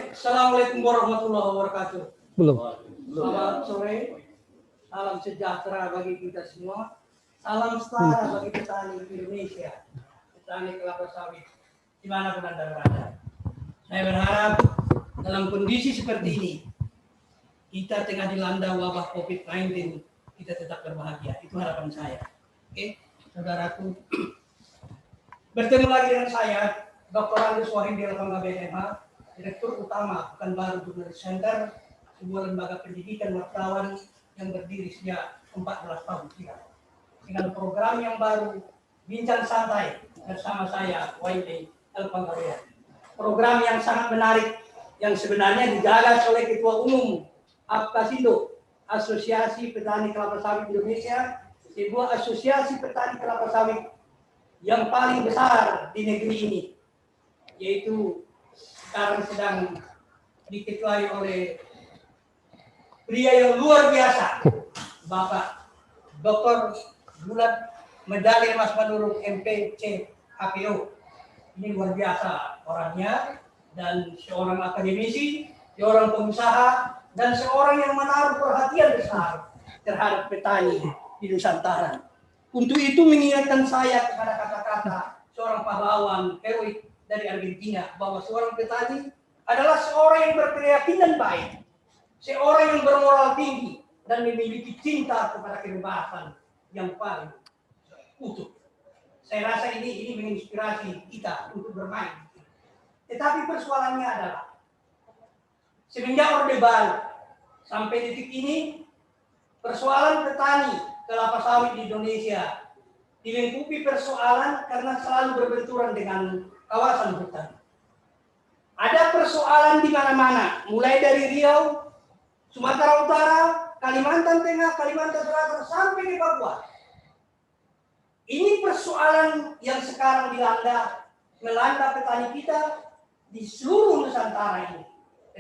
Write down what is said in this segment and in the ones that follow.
Assalamualaikum warahmatullahi wabarakatuh. Belum. Selamat sore. Salam sejahtera bagi kita semua. Salam setara bagi petani Indonesia, petani kelapa sawit dimanapun Anda berada. Saya berharap dalam kondisi seperti ini, kita tengah dilanda wabah COVID-19, kita tetap berbahagia. Itu harapan saya. Oke, saudaraku. Bertemu lagi dengan saya, Dr. Andreas Wahid Elvanga BMH, Direktur Utama Pekanbaru Jurnalis Center, sebuah lembaga pendidikan wartawan yang berdiri sejak 14 tahun silam. Dengan program yang baru, Bincang Santai bersama saya, Wahid Elvanga BMH. Program yang sangat menarik, yang sebenarnya digagas oleh Ketua Umum APKASINDO, Asosiasi Petani Kelapa Sawit Indonesia, sebuah asosiasi petani kelapa sawit yang paling besar di negeri ini, yaitu sekarang sedang diketuai oleh pria yang luar biasa, Bapak Dr. Bulat Medali Emas Manurung MPC HPO. Ini luar biasa orangnya, dan seorang akademisi, seorang pengusaha, dan seorang yang menaruh perhatian besar terhadap petani di Nusantara. Untuk itu mengingatkan saya kepada kata-kata seorang pahlawan heroik dari Argentina, bahwa seorang petani adalah seorang yang berkeyakinan baik, seorang yang bermoral tinggi, dan memiliki cinta kepada kebebasan yang paling utuh. Saya rasa ini menginspirasi kita untuk bermain. Tetapi persoalannya adalah, semenjak Orde Baru sampai detik ini, persoalan petani kelapa sawit di Indonesia dilingkupi persoalan karena selalu berbenturan dengan kawasan hutan. Ada persoalan di mana-mana, mulai dari Riau, Sumatera Utara, Kalimantan Tengah, Kalimantan Selatan, sampai ke Papua. Ini persoalan yang sekarang melanda petani kita di seluruh Nusantara ini.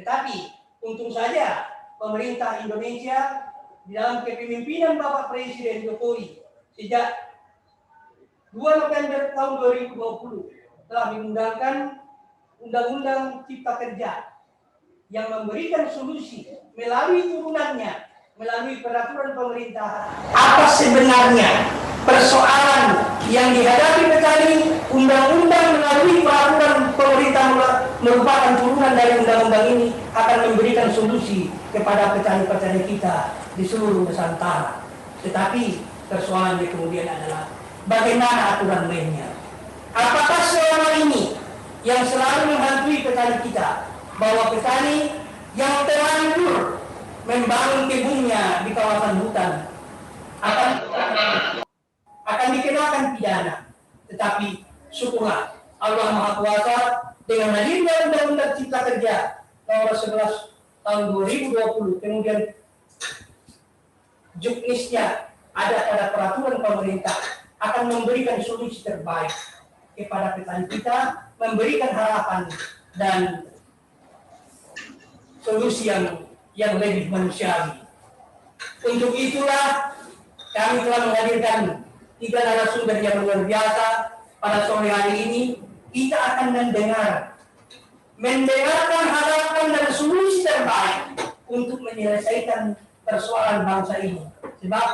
Tetapi untung saja pemerintah Indonesia di dalam kepemimpinan Bapak Presiden Jokowi sejak 2 November tahun 2020 telah mengundangkan Undang-Undang Cipta Kerja yang memberikan solusi melalui turunannya, melalui peraturan pemerintah. Apa sebenarnya persoalan yang dihadapi petani? Undang-undang melalui peraturan pemerintah merupakan turunan dari undang-undang ini akan memberikan solusi kepada petani-petani kita di seluruh Nusantara. Tetapi persoalannya kemudian adalah bagaimana aturan mainnya. Apakah selama ini yang selalu menghantui petani kita, bahwa petani yang terlanjur membangun kebunnya di kawasan hutan akan dikenakan pidana. Tetapi syukurlah Allah Maha Kuasa dengan hadirnya Undang-Undang Cipta Kerja nomor 11 tahun 2020, kemudian juknisnya ada pada peraturan pemerintah, akan memberikan solusi terbaik kepada petani kita, memberikan harapan dan solusi yang lebih manusiawi. Untuk itulah kami telah menghadirkan 3 narasumber yang luar biasa pada sore hari ini. Kita akan mendengarkan harapan dan solusi terbaik untuk menyelesaikan persoalan bangsa ini. Sebab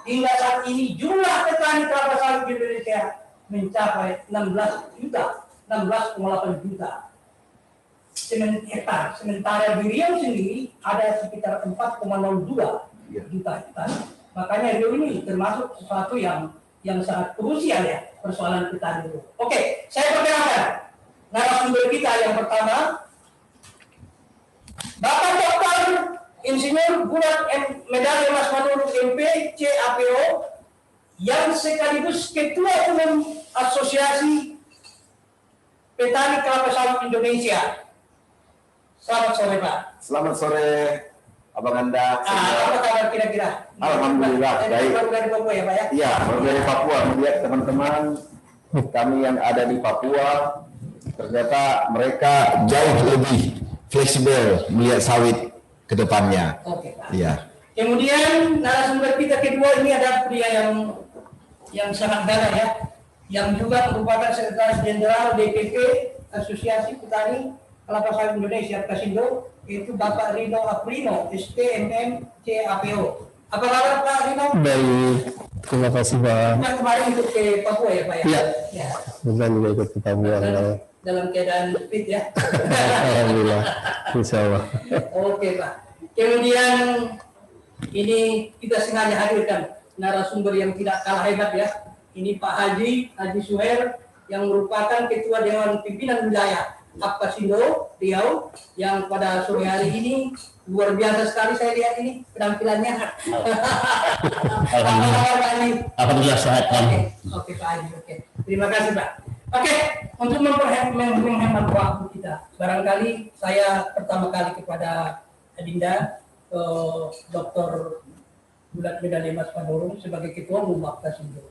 hingga saat ini jumlah petani kelapa sawit di Indonesia mencapai 16,8 juta hektar. Sementara di Riau sendiri ada sekitar 4,02 juta hektar. Makanya Riau ini termasuk sesuatu yang sangat krusial ya, persoalan petani itu. Oke, saya perkenalkan narasumber kita yang pertama, Bapak Dr. Insinyur Bulat Medali Emas Manurung MPC HPO, yang sekaligus Ketua Umum Asosiasi Petani Kelapa Sawit Indonesia. Selamat sore, Pak. Selamat sore, Abang Anda. Apa kabar kira-kira? Alhamdulillah, baik. Baru dari Papua ya, Pak ya? Iya, baru dari Papua. Melihat teman-teman kami yang ada di Papua, ternyata mereka jauh lebih fleksibel melihat sawit ke depannya. Oke, Pak. Iya. Kemudian narasumber kita kedua ini ada pria yang sangat gagah ya, yang juga merupakan Sekretaris Jenderal DPP Asosiasi Petani Kelapa Sawit Indonesia Kasindo, yaitu Bapak Rino Aprino, STMM CAPO. Apa kabar Pak Rino? Baik, terima kasih Pak. Kan kemarin ikut ke Papua ya Pak ya? Iya. Ya. Bukan juga ikut ke Papua. Dalam keadaan fit ya. Alhamdulillah, insya Allah. Oke Pak. Kemudian ini kita sengaja hadirkan narasumber yang tidak kalah hebat ya. Ini Pak Haji Suher yang merupakan Ketua Dewan Pimpinan Wilayah Apkasindo Riau yang pada sore hari ini luar biasa sekali saya lihat ini penampilannya. Alhamdulillah sehat kan. Oke Pak Haji, oke. Terima kasih Pak. Oke, untuk menghemat waktu kita, barangkali saya pertama kali kepada Adinda Dr. Bulat Medali Mas Pandorong sebagai Ketua Umum Apkasindo.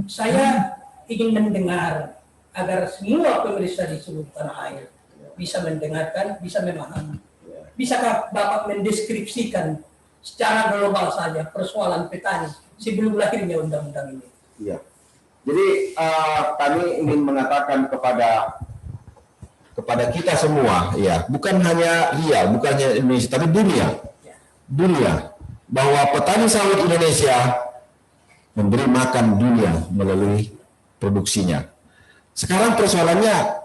Saya ingin mendengar agar semua pemirsa di seluruh tanah air bisa mendengarkan, bisa memahami. Bisakah Bapak mendeskripsikan secara global saja persoalan petani sebelum lahirnya undang-undang ini? Iya. Jadi kami ingin mengatakan kepada kita semua, ya, bukan hanya Riau, bukan hanya Indonesia, tapi dunia, bahwa petani sawit Indonesia memberi makan dunia melalui produksinya. Sekarang persoalannya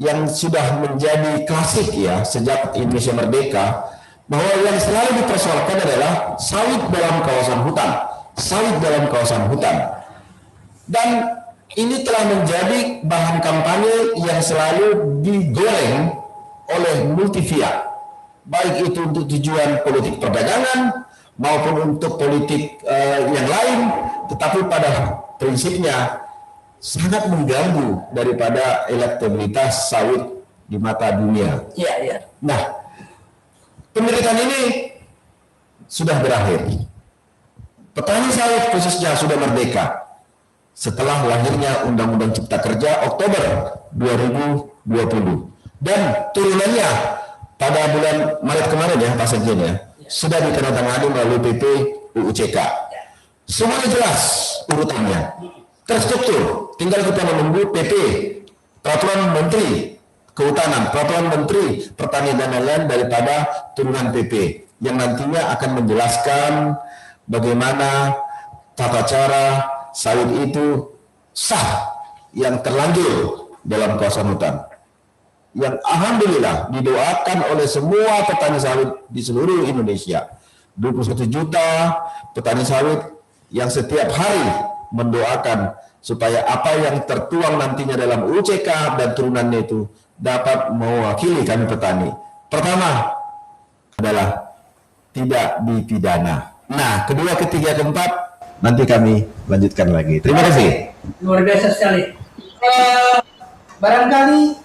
yang sudah menjadi klasik ya sejak Indonesia merdeka, bahwa yang selalu dipersoalkan adalah sawit dalam kawasan hutan, dan ini telah menjadi bahan kampanye yang selalu digoreng oleh multivia, baik itu untuk tujuan politik perdagangan maupun untuk politik yang lain, tetapi pada prinsipnya sangat mengganggu daripada elektabilitas sawit di mata dunia. Iya, iya. Nah, penderitaan ini sudah berakhir. Petani sawit khususnya sudah merdeka setelah lahirnya Undang-Undang Cipta Kerja Oktober 2020, dan turunannya pada bulan Maret kemarin ya Pak Sekjen ya, sudah ditandatangani melalui PP UUCK. Semuanya jelas urutannya, terstruktur. Tinggal kita menunggu PP, Peraturan Menteri Kehutanan, Peraturan Menteri Pertanian dan lain-lain daripada turunan PP yang nantinya akan menjelaskan bagaimana tata cara sawit itu sah yang terlanjur dalam kawasan hutan. Yang alhamdulillah didoakan oleh semua petani sawit di seluruh Indonesia. 21 juta petani sawit yang setiap hari mendoakan supaya apa yang tertuang nantinya dalam UCK dan turunannya itu dapat mewakili kami petani. Pertama adalah tidak dipidana. Nah, kedua, ketiga, keempat nanti kami lanjutkan lagi. Terima kasih. Luar biasa sekali. Barangkali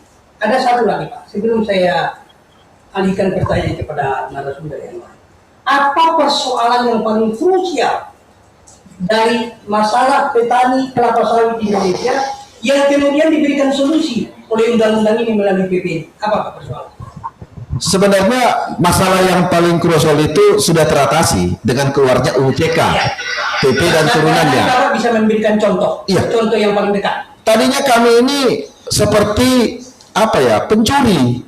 ada satu lagi Pak, sebelum saya alihkan pertanyaan kepada narasumber yang lain. Apa persoalan yang paling krusial dari masalah petani kelapa sawit di Indonesia yang kemudian diberikan solusi oleh undang-undang ini melalui PP ini? Apa Pak persoalan? Sebenarnya masalah yang paling krusial itu sudah teratasi dengan keluarnya UCK, PP dan turunannya. Bapak bisa memberikan contoh, Iya. contoh yang paling dekat. Tadinya kami ini seperti apa ya, pencuri,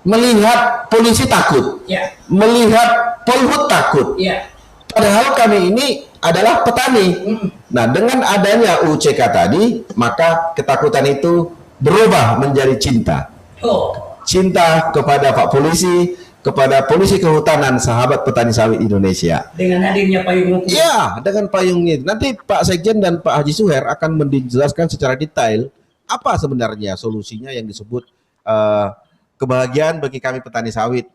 melihat polisi takut, Ya, melihat polhut takut. ya. Padahal kami ini adalah petani. Nah, dengan adanya UCK tadi, maka ketakutan itu berubah menjadi cinta. Oh, Cinta kepada Pak Polisi, kepada Polisi Kehutanan, sahabat petani sawit Indonesia. dengan hadirnya payung hukum. Ya, dengan payungnya. Nanti Pak Sekjen dan Pak Haji Suher akan menjelaskan secara detail apa sebenarnya solusinya yang disebut kebahagiaan bagi kami petani sawit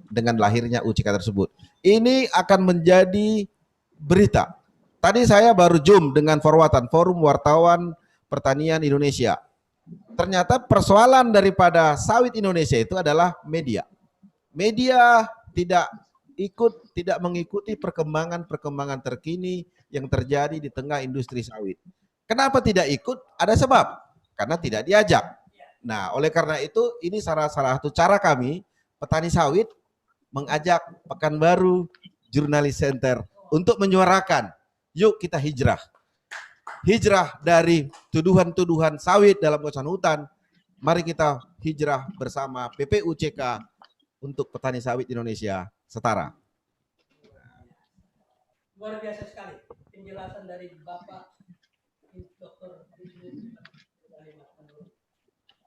dengan lahirnya UCK tersebut. Ini akan menjadi berita. Tadi saya baru zoom dengan forwardan Forum Wartawan Pertanian Indonesia. Ternyata persoalan daripada sawit Indonesia itu adalah media. Media tidak mengikuti perkembangan terkini yang terjadi di tengah industri sawit. Kenapa tidak ikut? Ada sebab. Karena tidak diajak. Nah, oleh karena itu ini salah satu cara kami petani sawit mengajak Pekanbaru Jurnalis Center untuk menyuarakan, yuk kita hijrah. Hijrah dari tuduhan-tuduhan sawit dalam kawasan hutan Mari kita hijrah bersama PPUCK untuk petani sawit Indonesia setara. Luar biasa sekali penjelasan dari Bapak Dr.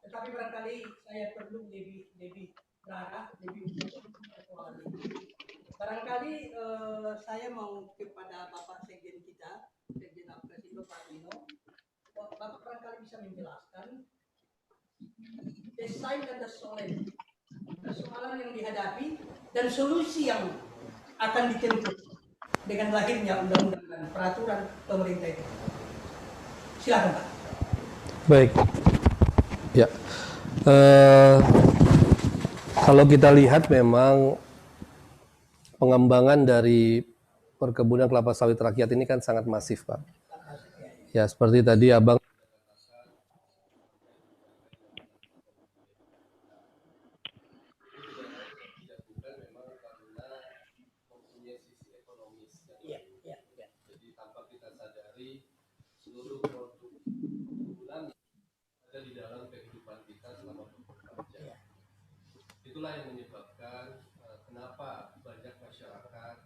Tetapi barangkali saya perlu lebih berarah, lebih untuk soal ini. Barangkali saya mau kepada Bapak Sekjen kita, Sekjen Apkasindo Pak Dino. Bapak barangkali bisa menjelaskan desain dan desain persoalan yang dihadapi dan solusi yang akan ditempuh dengan lahirnya undang-undang dan peraturan pemerintah itu. Silakan Pak. Baik, ya. Kalau kita lihat memang pengembangan dari perkebunan kelapa sawit rakyat ini kan sangat masif, Pak. Ya, seperti tadi Abang itulah yang menyebabkan kenapa banyak masyarakat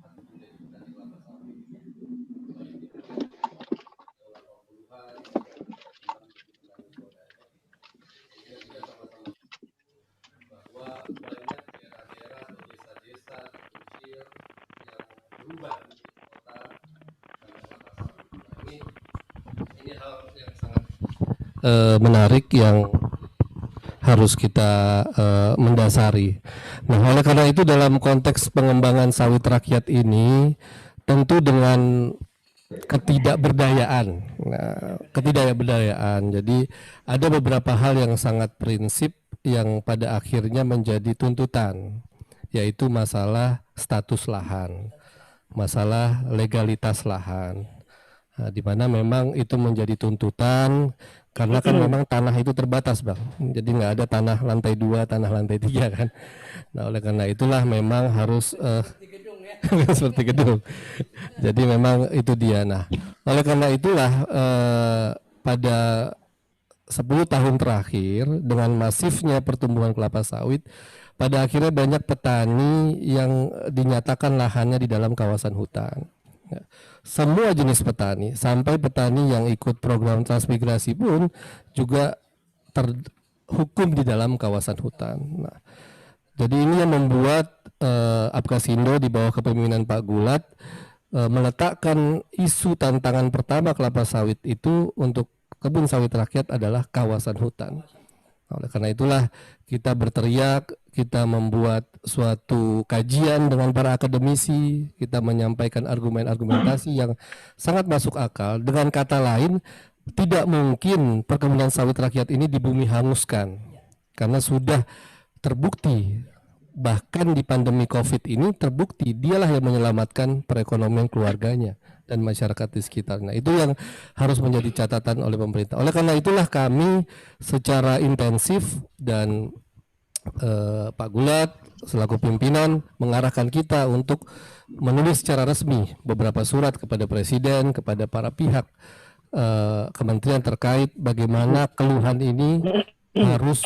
atau menjadi petani kelapa sawit baik di Jawa 80-an sehingga kita sama-sama bahwa banyak daerah-daerah atau desa-desa kecil yang berubah menjadi kota karena kelapa sawit. Ini hal yang sangat menarik yang harus kita mendasari. Nah, oleh karena itu dalam konteks pengembangan sawit rakyat ini tentu dengan ketidakberdayaan. Nah, ketidakberdayaan. Jadi ada beberapa hal yang sangat prinsip yang pada akhirnya menjadi tuntutan, yaitu masalah status lahan, masalah legalitas lahan. Nah, di mana memang itu menjadi tuntutan karena kan memang tanah itu terbatas, Bang. Jadi nggak ada tanah lantai 2, tanah lantai 3 kan. Nah, oleh karena itulah memang harus seperti gedung. Jadi memang itu dia. Nah, oleh karena itulah pada 10 tahun terakhir dengan masifnya pertumbuhan kelapa sawit, pada akhirnya banyak petani yang dinyatakan lahannya di dalam kawasan hutan. Semua jenis petani, sampai petani yang ikut program transmigrasi pun juga terhukum di dalam kawasan hutan. Nah, jadi ini yang membuat Apkasindo di bawah kepemimpinan Pak Gulat meletakkan isu tantangan pertama kelapa sawit itu untuk kebun sawit rakyat adalah kawasan hutan. Oleh karena itulah kita berteriak, kita membuat suatu kajian dengan para akademisi, kita menyampaikan argumentasi yang sangat masuk akal. Dengan kata lain, tidak mungkin perkebunan sawit rakyat ini di bumi hanguskan, karena sudah terbukti, bahkan di pandemi COVID ini terbukti dialah yang menyelamatkan perekonomian keluarganya dan masyarakat di sekitar. Nah, itu yang harus menjadi catatan oleh pemerintah. Oleh karena itulah kami secara intensif dan Pak Gulat selaku pimpinan mengarahkan kita untuk menulis secara resmi beberapa surat kepada Presiden, kepada para pihak kementerian terkait bagaimana keluhan ini harus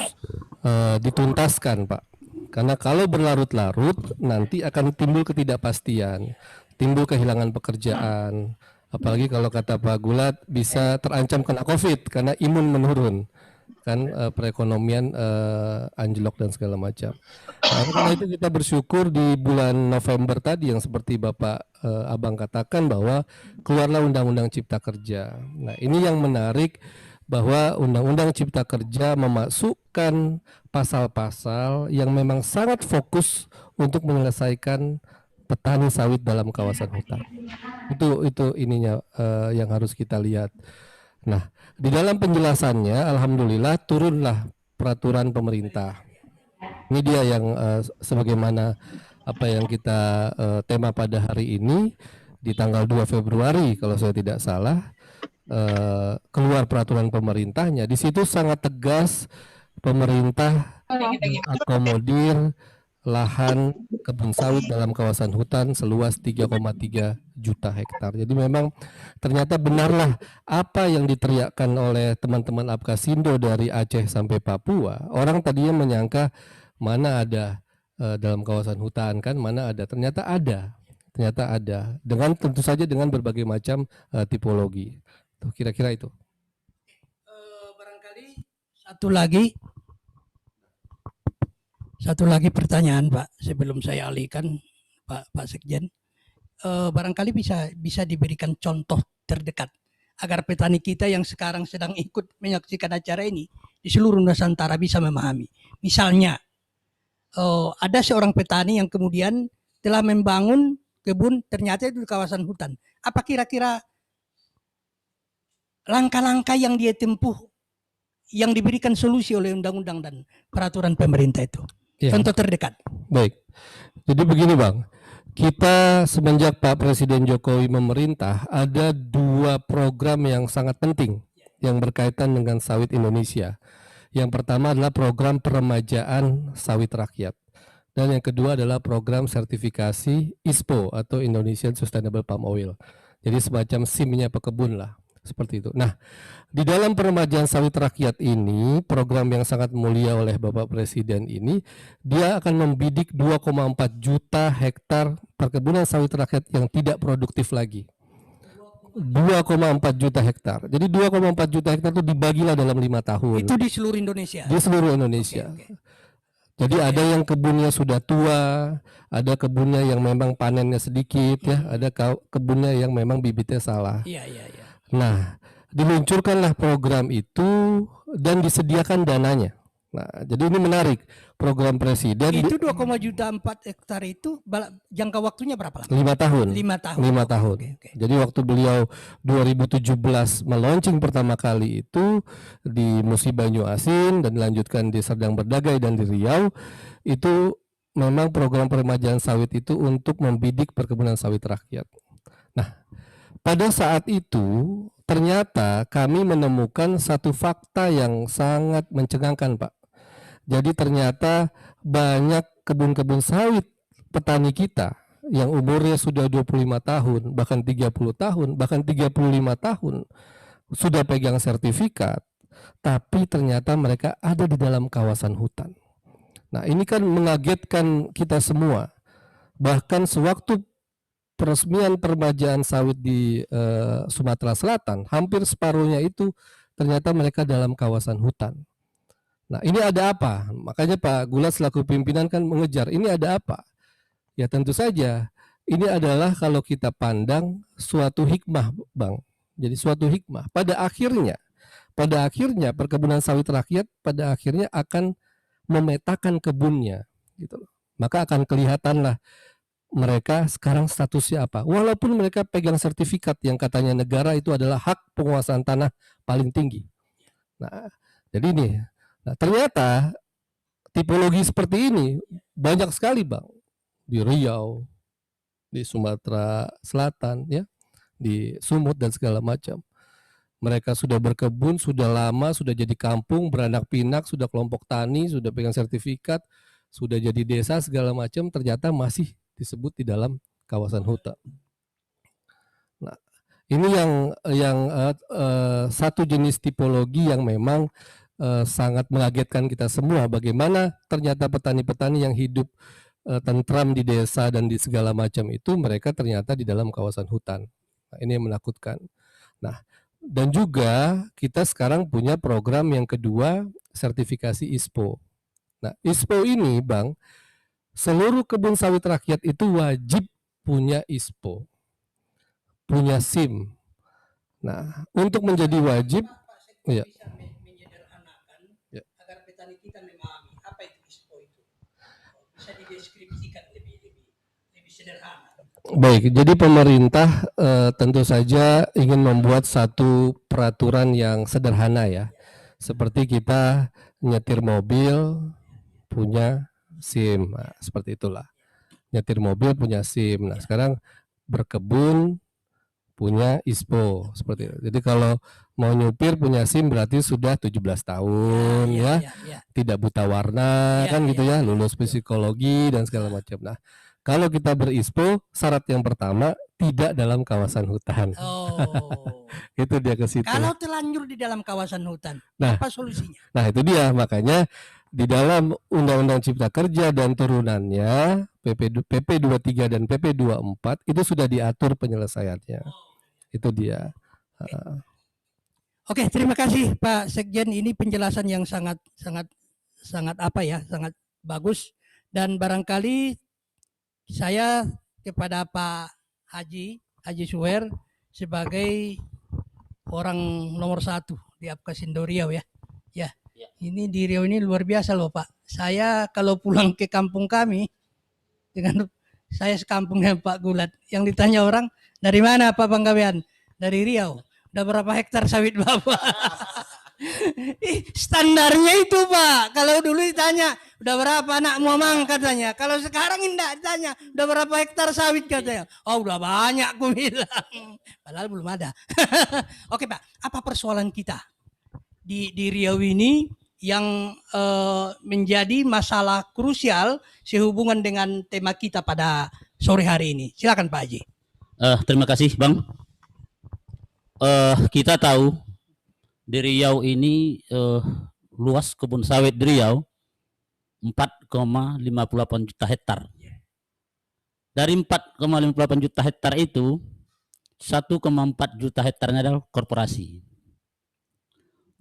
dituntaskan, Pak. Karena kalau berlarut-larut nanti akan timbul ketidakpastian, timbul kehilangan pekerjaan. Apalagi kalau kata Pak Gulat bisa terancam kena COVID karena imun menurun. Kan perekonomian anjlok dan segala macam. Nah, karena itu kita bersyukur di bulan November tadi yang seperti Bapak Abang katakan bahwa keluarlah Undang-Undang Cipta Kerja. Nah, ini yang menarik bahwa Undang-Undang Cipta Kerja memasukkan pasal-pasal yang memang sangat fokus untuk menyelesaikan petani sawit dalam kawasan hutan. Itu ininya yang harus kita lihat. Nah, di dalam penjelasannya alhamdulillah turunlah peraturan pemerintah. Ini dia yang sebagaimana apa yang kita tema pada hari ini di tanggal 2 Februari kalau saya tidak salah keluar peraturan pemerintahnya. Di situ sangat tegas pemerintah akomodir lahan kebun sawit dalam kawasan hutan seluas 3,3 juta hektar. Jadi memang ternyata benarlah apa yang diteriakkan oleh teman-teman Apkasindo dari Aceh sampai Papua. Orang tadinya menyangka mana ada dalam kawasan hutan kan, mana ada. Ternyata ada. Dengan tentu saja dengan berbagai macam tipologi. Tuh, kira-kira itu. Barangkali satu lagi pertanyaan Pak, sebelum saya alihkan Pak Sekjen. Barangkali bisa diberikan contoh terdekat agar petani kita yang sekarang sedang ikut menyaksikan acara ini di seluruh Nusantara bisa memahami. Misalnya ada seorang petani yang kemudian telah membangun kebun ternyata itu di kawasan hutan. Apa kira-kira langkah-langkah yang dia tempuh yang diberikan solusi oleh undang-undang dan peraturan pemerintah itu? Ya. Contoh terdekat. Baik. Jadi begini Bang, kita semenjak Pak Presiden Jokowi memerintah ada 2 program yang sangat penting yang berkaitan dengan sawit Indonesia. Yang pertama adalah program peremajaan sawit rakyat. Dan yang kedua adalah program sertifikasi ISPO atau Indonesian Sustainable Palm Oil. Jadi semacam SIM-nya pekebun lah. Seperti itu. Nah, di dalam peremajaan sawit rakyat ini, program yang sangat mulia oleh Bapak Presiden ini, dia akan membidik 2,4 juta hektar perkebunan sawit rakyat yang tidak produktif lagi. 2,4 juta hektar. Jadi 2,4 juta hektar itu dibagilah dalam 5 tahun. Itu di seluruh Indonesia. Di seluruh Indonesia. Oke. Jadi ada yang kebunnya sudah tua, ada kebunnya yang memang panennya sedikit ya, ada kebunnya yang memang bibitnya salah. Iya. Nah, diluncurkanlah program itu dan disediakan dananya. Nah, jadi ini menarik program presiden. Itu 2,4 juta hektar itu jangka waktunya berapa lama? 5 tahun. 5 tahun. 5 tahun. Oke. Jadi waktu beliau 2017 meluncing pertama kali itu di Musi Banyu Asin dan dilanjutkan di Serdang Berdagai dan di Riau, itu memang program peremajaan sawit itu untuk membidik perkebunan sawit rakyat. Nah, pada saat itu ternyata kami menemukan satu fakta yang sangat mencengangkan Pak. Jadi ternyata banyak kebun-kebun sawit petani kita yang umurnya sudah 25 tahun, bahkan 30 tahun, bahkan 35 tahun sudah pegang sertifikat, tapi ternyata mereka ada di dalam kawasan hutan. Nah, ini kan mengagetkan kita semua. Bahkan sewaktu peresmian peremajaan sawit di Sumatera Selatan, hampir separuhnya itu ternyata mereka dalam kawasan hutan. Nah, ini ada apa? Makanya Pak Gulat selaku pimpinan kan mengejar, ini ada apa? Ya tentu saja, ini adalah kalau kita pandang suatu hikmah Bang. Jadi suatu hikmah. Pada akhirnya perkebunan sawit rakyat pada akhirnya akan memetakan kebunnya. Gitu loh. Maka akan kelihatanlah mereka sekarang statusnya apa. Walaupun mereka pegang sertifikat yang katanya negara itu adalah hak penguasaan tanah paling tinggi. Nah, jadi ini. Nah, ternyata tipologi seperti ini banyak sekali Bang. Di Riau, di Sumatera Selatan, ya, di Sumut dan segala macam. Mereka sudah berkebun, sudah lama, sudah jadi kampung, beranak pinak, sudah kelompok tani, sudah pegang sertifikat, sudah jadi desa segala macam, ternyata masih disebut di dalam kawasan hutan. Nah, ini yang satu jenis tipologi yang memang sangat mengagetkan kita semua. Bagaimana ternyata petani-petani yang hidup tentram di desa dan di segala macam itu mereka ternyata di dalam kawasan hutan. Nah, ini yang menakutkan. Nah, dan juga kita sekarang punya program yang kedua, sertifikasi ISPO. Nah, ISPO ini Bang, seluruh kebun sawit rakyat itu wajib punya ISPO, punya SIM. Nah, untuk menjadi wajib, ya. Bisa menyederhanakan agar petani kita memahami apa itu ISPO itu. Bisa dideskripsikan lebih sederhana. Baik, jadi pemerintah tentu saja ingin membuat satu peraturan yang sederhana ya. Seperti kita nyetir mobil punya SIM, nah, seperti itulah. Nyetir mobil punya SIM. Nah, sekarang berkebun punya ISPO seperti itu. Jadi kalau mau nyupir punya SIM berarti sudah 17 tahun ya, tidak buta warna kan gitu ya, lulus psikologi dan segala macam. Nah, kalau kita berispo, syarat yang pertama tidak dalam kawasan hutan. Oh. Itu dia ke situ. Kalau terlanjur di dalam kawasan hutan, Nah. apa solusinya? Nah, itu dia makanya di dalam Undang-Undang Cipta Kerja dan turunannya PP 23 dan PP 24 itu sudah diatur penyelesaiannya. Itu dia. Oke, terima kasih Pak Sekjen. Ini penjelasan yang sangat bagus, dan barangkali saya kepada Pak Haji Suwer sebagai orang nomor 1 di Apkasindo Riau ya. Ini di Riau ini luar biasa loh Pak. Saya kalau pulang ke kampung kami dengan saya sekampung dengan Pak Gulat, yang ditanya orang, dari mana Pak Panggabean? Dari Riau. Udah berapa hektar sawit Bapak? Standarnya itu Pak. Kalau dulu ditanya, udah berapa anak Mamang katanya. Kalau sekarang enggak ditanya, udah berapa hektar sawit katanya. Oh udah banyak aku bilang. Padahal belum ada. Oke Pak, apa persoalan kita di Riau ini yang menjadi masalah krusial sehubungan dengan tema kita pada sore hari ini? Silakan Pak Haji. Terima kasih Bang. Kita tahu di Riau ini luas kebun sawit di Riau 4,58 juta hektar. Dari 4,58 juta hektar itu 1,4 juta hektarnya adalah korporasi.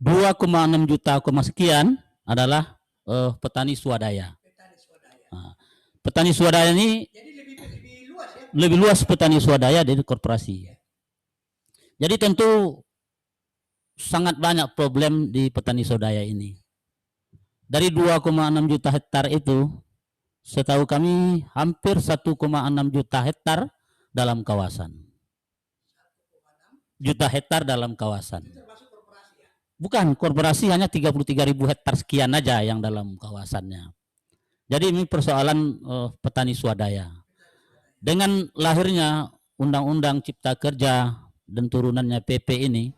2,6 juta sekian adalah petani swadaya. Nah, petani swadaya ini lebih luas petani swadaya dari korporasi. Jadi tentu sangat banyak problem di petani swadaya ini. Dari 2,6 juta hektar itu, setahu kami hampir 1,6 juta hektar dalam kawasan. Juta hektar dalam kawasan. Bukan, korporasi hanya 33.000 hektar sekian aja yang dalam kawasannya. Jadi ini persoalan petani swadaya. Dengan lahirnya Undang-Undang Cipta Kerja dan turunannya PP ini,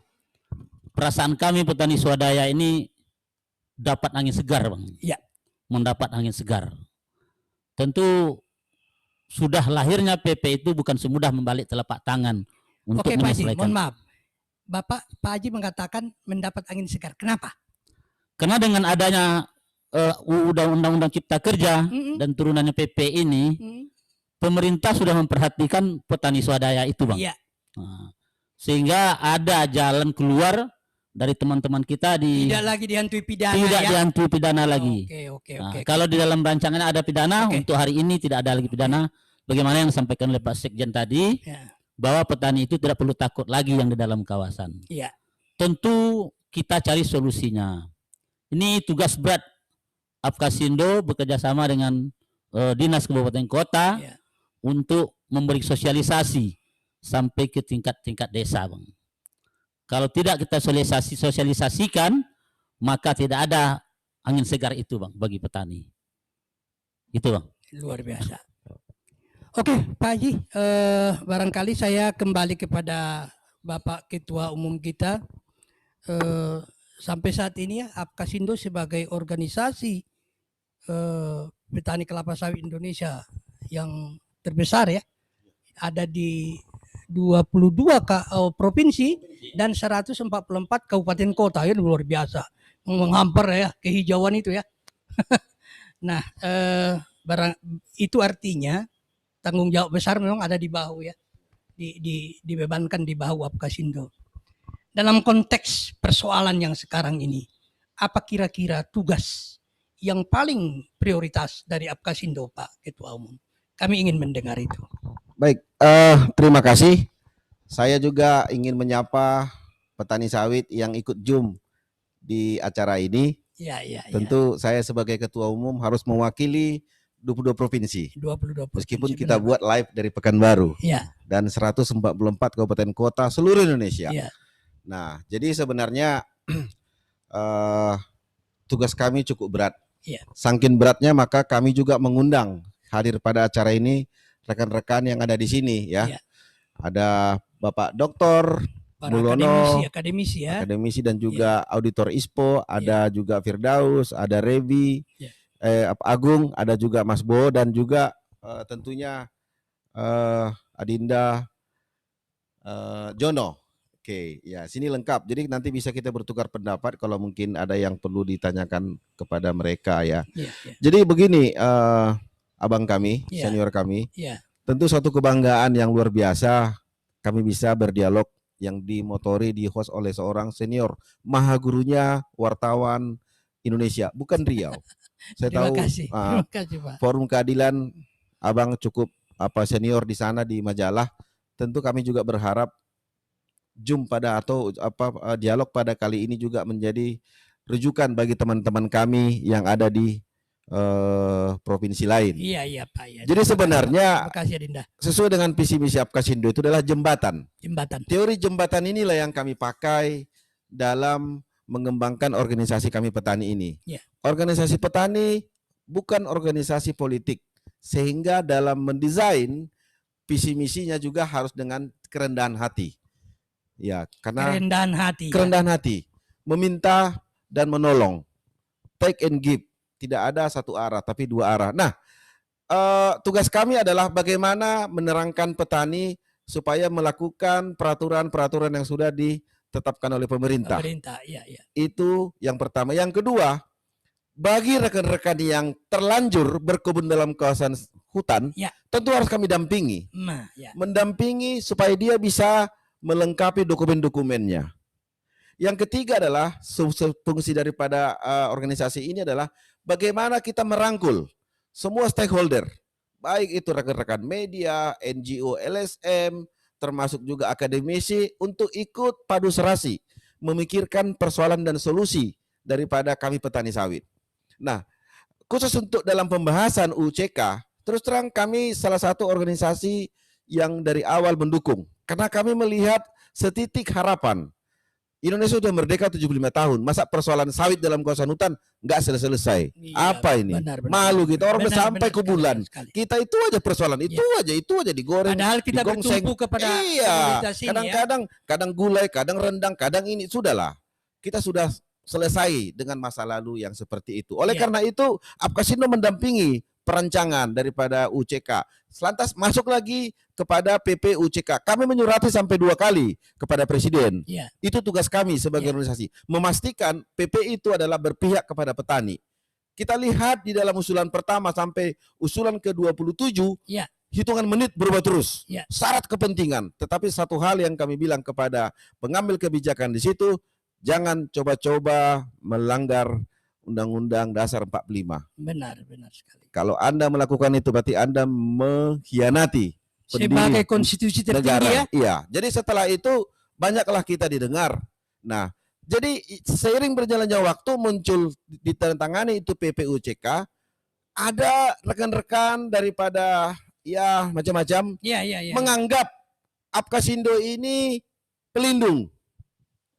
perasaan kami petani swadaya ini dapat angin segar Bang. Ya. Mendapat angin segar. Tentu sudah lahirnya PP itu bukan semudah membalik telapak tangan untuk Oke Pak Haji, menyelesaikan. mohon maaf. Pak Haji mengatakan mendapat angin segar. Kenapa? Karena dengan adanya Undang-Undang Cipta Kerja dan turunannya PP ini, pemerintah sudah memperhatikan petani swadaya itu Bang. Iya. Nah, sehingga ada jalan keluar dari teman-teman kita Tidak lagi dihantui pidana tidak ya. dihantui pidana lagi. Oke. Nah, kalau di dalam rancangannya ada pidana, Oke. untuk hari ini tidak ada lagi pidana. Bagaimana yang disampaikan oleh Pak Sekjen tadi, Ya. bahwa petani itu tidak perlu takut lagi yang di dalam kawasan. Iya. Tentu kita cari solusinya. Ini tugas berat Apkasindo bekerjasama dengan Dinas Kabupaten Kota Ya. untuk memberi sosialisasi sampai ke tingkat-tingkat desa Bang. Kalau tidak kita sosialisasikan, maka tidak ada angin segar itu Bang bagi petani. Itu Bang. Luar biasa. Oke Pak Haji, barangkali saya kembali kepada Bapak Ketua Umum kita. Sampai saat ini ya, Apkasindo sebagai organisasi petani kelapa sawit Indonesia yang terbesar ya, ada di 22 provinsi dan 144 kabupaten kota, ya luar biasa, menghampar ya kehijauan itu ya. Nah, itu artinya tanggung jawab besar memang ada di bahu ya, dibebankan di bahu Apkasindo. Dalam konteks persoalan yang sekarang ini, apa kira-kira tugas yang paling prioritas dari Apkasindo Pak Ketua Umum? Kami ingin mendengar itu. Baik, terima kasih. Saya juga ingin menyapa petani sawit yang ikut Zoom di acara ini. Ya. Tentu saya sebagai Ketua Umum harus mewakili 22 provinsi. 22 provinsi. Meskipun kita buat live dari Pekanbaru Ya. dan 144 kabupaten kota seluruh Indonesia. Ya. Nah, jadi sebenarnya tugas kami cukup berat. Ya. Saking beratnya maka kami juga mengundang hadir pada acara ini rekan-rekan yang ada di sini ya. Ya. Ada Bapak Doktor Para Mulyono, akademisi ya. akademisi dan juga auditor ISPO, ada juga Firdaus, ada Revi, Ya. Agung, ada juga Mas Bo dan juga tentunya Adinda Jono. Oke, ya sini lengkap. Jadi nanti bisa kita bertukar pendapat kalau mungkin ada yang perlu ditanyakan kepada mereka ya. Ya, ya. Jadi begini, abang kami, Ya. senior kami, Ya. tentu satu kebanggaan yang luar biasa kami bisa berdialog yang dimotori, di-host oleh seorang senior, maha gurunya wartawan Indonesia, bukan Riau. Saya Terima tahu kasih. Terima kasih, Pak. Forum Keadilan abang cukup senior di sana di Majalah. Tentu kami juga berharap dialog pada kali ini juga menjadi rujukan bagi teman-teman kami yang ada di provinsi lain. Iya, Pak. Ya. Jadi sebenarnya Terima kasih, Adinda. sesuai dengan visi misi Apkasindo itu adalah jembatan. Jembatan. Teori jembatan inilah yang kami pakai dalam mengembangkan organisasi kami petani ini. Ya. Organisasi petani bukan organisasi politik, sehingga dalam mendesain visi misinya juga harus dengan kerendahan hati. Ya, karena kerendahan hati, meminta dan menolong, take and give, tidak ada satu arah tapi dua arah. Nah, tugas kami adalah bagaimana menerangkan petani supaya melakukan peraturan-peraturan yang sudah ditetapkan oleh pemerintah. Iya. Itu yang pertama. Yang kedua, bagi rekan-rekan yang terlanjur berkebun dalam kawasan hutan, ya, tentu harus kami dampingi, ya, mendampingi supaya dia bisa melengkapi dokumen-dokumennya. Yang ketiga adalah fungsi daripada organisasi ini adalah bagaimana kita merangkul semua stakeholder, baik itu rekan-rekan media, NGO, LSM, termasuk juga akademisi untuk ikut padu serasi memikirkan persoalan dan solusi daripada kami petani sawit. Nah, khusus untuk dalam pembahasan UCK, terus terang kami salah satu organisasi yang dari awal mendukung. Karena kami melihat setitik harapan. Indonesia sudah merdeka 75 tahun. Masa persoalan sawit dalam kawasan hutan nggak selesai-selesai? Iya, apa ini? Malu kita. Orang sampai ke bulan. Kita itu aja persoalan. Itu aja digoreng. Padahal kita bertumpu kepada kadang-kadang kadang gulai, kadang rendang, kadang ini. Sudahlah. Kita sudah selesai dengan masa lalu yang seperti itu. Oleh karena itu, Apkasindo mendampingi perancangan daripada UCK. Lantas masuk lagi kepada PP UCK. Kami menyurati sampai 2 kali kepada Presiden. Itu tugas kami sebagai organisasi. Memastikan PP itu adalah berpihak kepada petani. Kita lihat di dalam usulan pertama sampai usulan ke-27, hitungan menit berubah terus. Syarat kepentingan. Tetapi satu hal yang kami bilang kepada pengambil kebijakan di situ, jangan coba-coba melanggar Undang-Undang Dasar 45. Benar sekali. Kalau Anda melakukan itu berarti Anda mengkhianati sebagai konstitusi tertinggi negara. Iya. Jadi setelah itu banyaklah kita didengar. Nah, jadi seiring berjalannya waktu muncul ditandatangani itu PPUCK, ada rekan-rekan daripada macam-macam menganggap Apkasindo ini pelindung,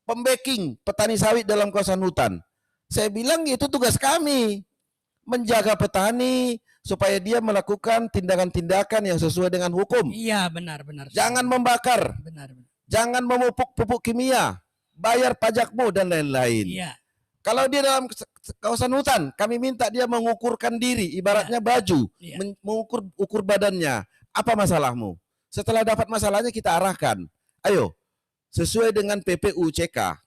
pembacking petani sawit dalam kawasan hutan. Saya bilang itu tugas kami, menjaga petani supaya dia melakukan tindakan-tindakan yang sesuai dengan hukum. Iya, benar. Jangan membakar, jangan memupuk pupuk kimia, bayar pajakmu dan lain-lain. Iya. Kalau dia dalam kawasan hutan, kami minta dia mengukurkan diri, ibaratnya baju, mengukur badannya. Apa masalahmu? Setelah dapat masalahnya kita arahkan. Ayo, sesuai dengan PPUCK.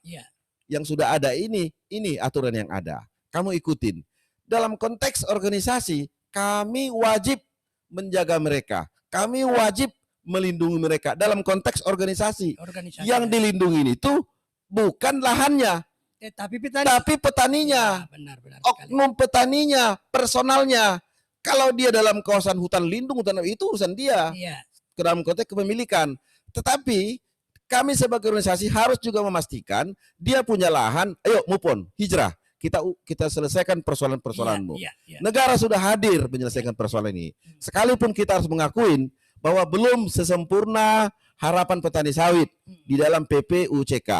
Yang sudah ada ini aturan yang ada. Kamu ikutin. Dalam konteks organisasi, kami wajib menjaga mereka. Kami wajib melindungi mereka. Dalam konteks organisasi. Yang dilindungi itu bukan lahannya, tapi petaninya. Benar. Oknum petaninya, personalnya. Kalau dia dalam kawasan hutan lindung, itu urusan dia. Dalam konteks kepemilikan. Tetapi kami sebagai organisasi harus juga memastikan dia punya lahan. Ayo, move on, hijrah. Kita selesaikan persoalan-persoalanmu. Negara sudah hadir menyelesaikan persoalan ini. Sekalipun kita harus mengakuin bahwa belum sesempurna harapan petani sawit di dalam PPUCK.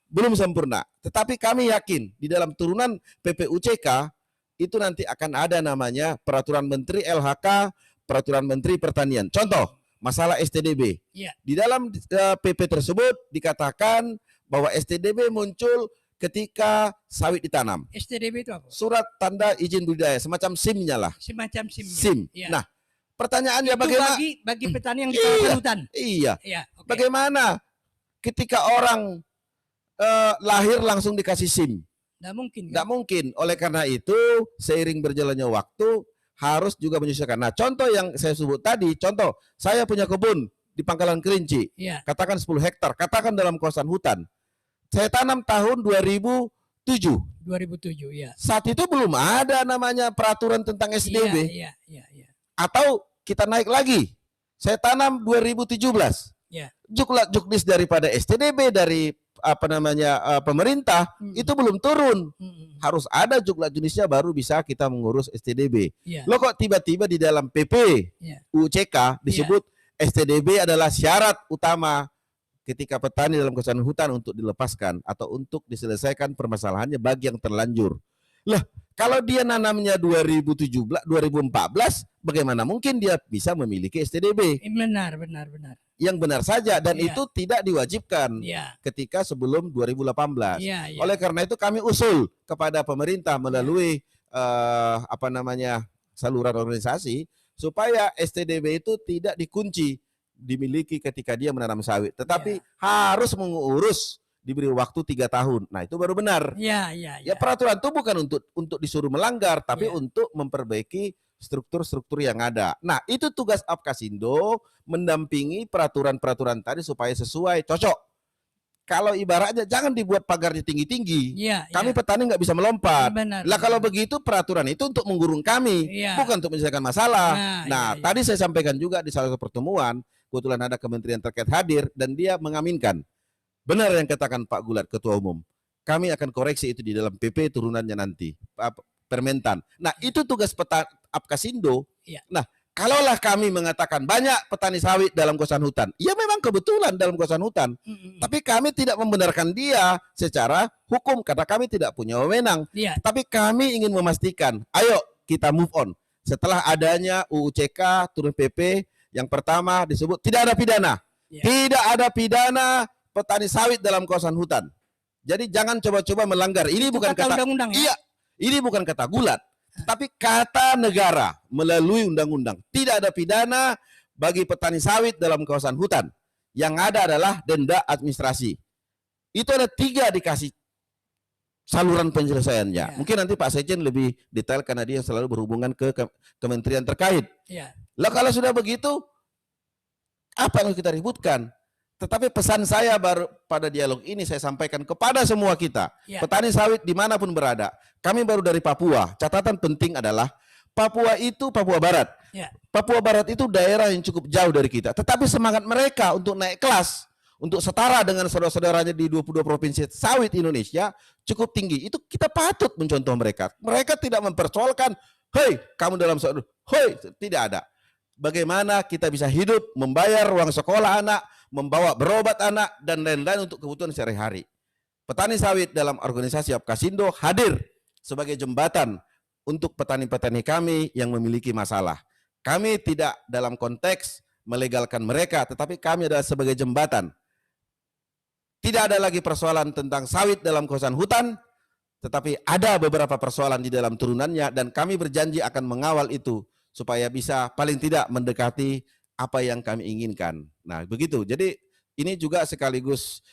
Belum sempurna. Tetapi kami yakin di dalam turunan PPUCK itu nanti akan ada namanya Peraturan Menteri LHK, Peraturan Menteri Pertanian. Contoh, masalah STDB. Iya. Di dalam PP tersebut dikatakan bahwa STDB muncul ketika sawit ditanam. STDB itu apa? Surat tanda izin budidaya, semacam SIM-nya lah. Semacam SIM. SIM. Iya. Nah, pertanyaannya itu bagaimana? bagi petani yang di kawasan hutan. Iya. Iya, oke. Bagaimana ketika orang lahir langsung dikasih SIM? Nggak mungkin. Kan? Nggak mungkin. Oleh karena itu, seiring berjalannya waktu, harus juga menyesuaikan. Nah, contoh yang saya sebut tadi, contoh, saya punya kebun di Pangkalan Kerinci, Iya. katakan 10 hektar, katakan dalam kawasan hutan. Saya tanam tahun 2007. 2007, ya. Saat itu belum ada namanya peraturan tentang SDB. Iya. Atau kita naik lagi. Saya tanam 2017. Iya. Juknis daripada STDB dari pemerintah itu belum turun. Harus ada jenisnya baru bisa kita mengurus STDB. Iya. Lo kok tiba-tiba di dalam PP Iya. UCK disebut STDB adalah syarat utama ketika petani dalam kawasan hutan untuk dilepaskan atau untuk diselesaikan permasalahannya bagi yang terlanjur. Lah, kalau dia nanamnya 2017, 2014, bagaimana mungkin dia bisa memiliki STDB? Benar. Yang benar saja dan Iya. itu tidak diwajibkan Iya. ketika sebelum 2018. Iya. Oleh karena itu kami usul kepada pemerintah melalui saluran organisasi supaya STDB itu tidak dikunci dimiliki ketika dia menanam sawit, tetapi harus mengurus diberi waktu 3 tahun. Nah, itu baru benar. Iya. Ya, peraturan itu bukan untuk disuruh melanggar, tapi Iya. untuk memperbaiki struktur-struktur yang ada. Nah, itu tugas Apkasindo mendampingi peraturan-peraturan tadi supaya sesuai, cocok. Kalau ibaratnya jangan dibuat pagarnya tinggi-tinggi. Iya. Kami petani nggak bisa melompat. Benar. Lah kalau begitu peraturan itu untuk menggurung kami, Iya. bukan untuk menyelesaikan masalah. Nah, Tadi saya sampaikan juga di salah satu pertemuan, kebetulan ada kementerian terkait hadir dan dia mengaminkan. Benar yang katakan Pak Gulat, Ketua Umum. Kami akan koreksi itu di dalam PP turunannya nanti, Permentan. Nah, itu tugas Apkasindo. Iya. Nah, kalaulah kami mengatakan banyak petani sawit dalam kawasan hutan, ya memang kebetulan dalam kawasan hutan. Tapi kami tidak membenarkan dia secara hukum karena kami tidak punya wewenang. Iya. Tapi kami ingin memastikan, ayo kita move on. Setelah adanya UUCK turun PP, yang pertama disebut tidak ada pidana. Iya. Tidak ada pidana petani sawit dalam kawasan hutan. Jadi jangan coba-coba melanggar. Ini Itu bukan kata kata undang-undang, ya? Iya, ini bukan kata Gulat, tapi kata negara melalui undang-undang. Tidak ada pidana bagi petani sawit dalam kawasan hutan. Yang ada adalah denda administrasi. Itu ada 3 dikasih saluran penyelesaiannya. Ya. Mungkin nanti Pak Sekjen lebih detail karena dia selalu berhubungan ke kementerian terkait. Iya. Lah kalau sudah begitu, apa yang harus kita ributkan? Tetapi pesan saya baru pada dialog ini saya sampaikan kepada semua kita, Ya. petani sawit dimanapun berada. Kami baru dari Papua. Catatan penting adalah Papua itu Papua Barat. Ya. Papua Barat itu daerah yang cukup jauh dari kita. Tetapi semangat mereka untuk naik kelas, untuk setara dengan saudara-saudaranya di 22 provinsi sawit Indonesia cukup tinggi. Itu kita patut mencontoh mereka. Mereka tidak mempersoalkan, hei kamu dalam sawit, hei, tidak ada. Bagaimana kita bisa hidup, membayar uang sekolah anak, membawa berobat anak, dan lain-lain untuk kebutuhan sehari-hari. Petani sawit dalam organisasi Apkasindo hadir sebagai jembatan untuk petani-petani kami yang memiliki masalah. Kami tidak dalam konteks melegalkan mereka, tetapi kami adalah sebagai jembatan. Tidak ada lagi persoalan tentang sawit dalam kawasan hutan, tetapi ada beberapa persoalan di dalam turunannya, dan kami berjanji akan mengawal itu supaya bisa paling tidak mendekati apa yang kami inginkan. Nah, begitu. Jadi ini juga sekaligus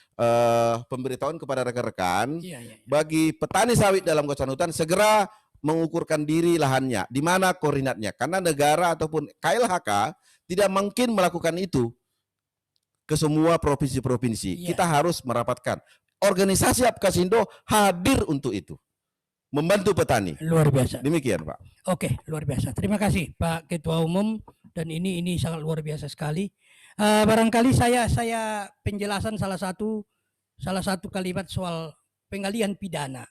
pemberitahuan kepada rekan-rekan bagi petani sawit dalam kawasan hutan segera mengukurkan diri lahannya, di mana koordinatnya. Karena negara ataupun KLHK tidak mungkin melakukan itu ke semua provinsi-provinsi. Kita harus merapatkan. Organisasi Apkasindo hadir untuk itu. Membantu petani. Luar biasa. Demikian, Pak. Oke, luar biasa. Terima kasih Pak Ketua Umum, dan ini sangat luar biasa sekali. Barangkali saya penjelasan salah satu kalimat soal pengalihan pidana.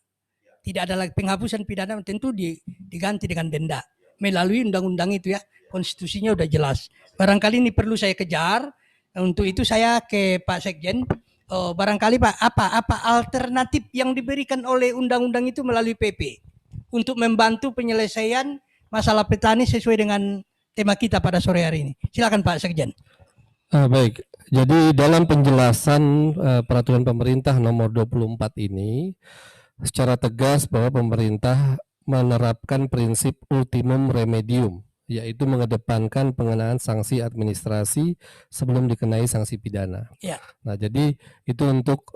Tidak ada lagi penghapusan pidana, tentu diganti dengan denda melalui undang-undang itu ya. Konstitusinya udah jelas. Barangkali ini perlu saya kejar. Untuk itu saya ke Pak Sekjen. Barangkali Pak, apa alternatif yang diberikan oleh undang-undang itu melalui PP untuk membantu penyelesaian masalah petani sesuai dengan tema kita pada sore hari ini. Silakan Pak Sekjen. Baik, jadi dalam penjelasan peraturan pemerintah nomor 24 ini secara tegas bahwa pemerintah menerapkan prinsip ultimum remedium, yaitu mengedepankan pengenaan sanksi administrasi sebelum dikenai sanksi pidana. Ya. Nah, jadi itu untuk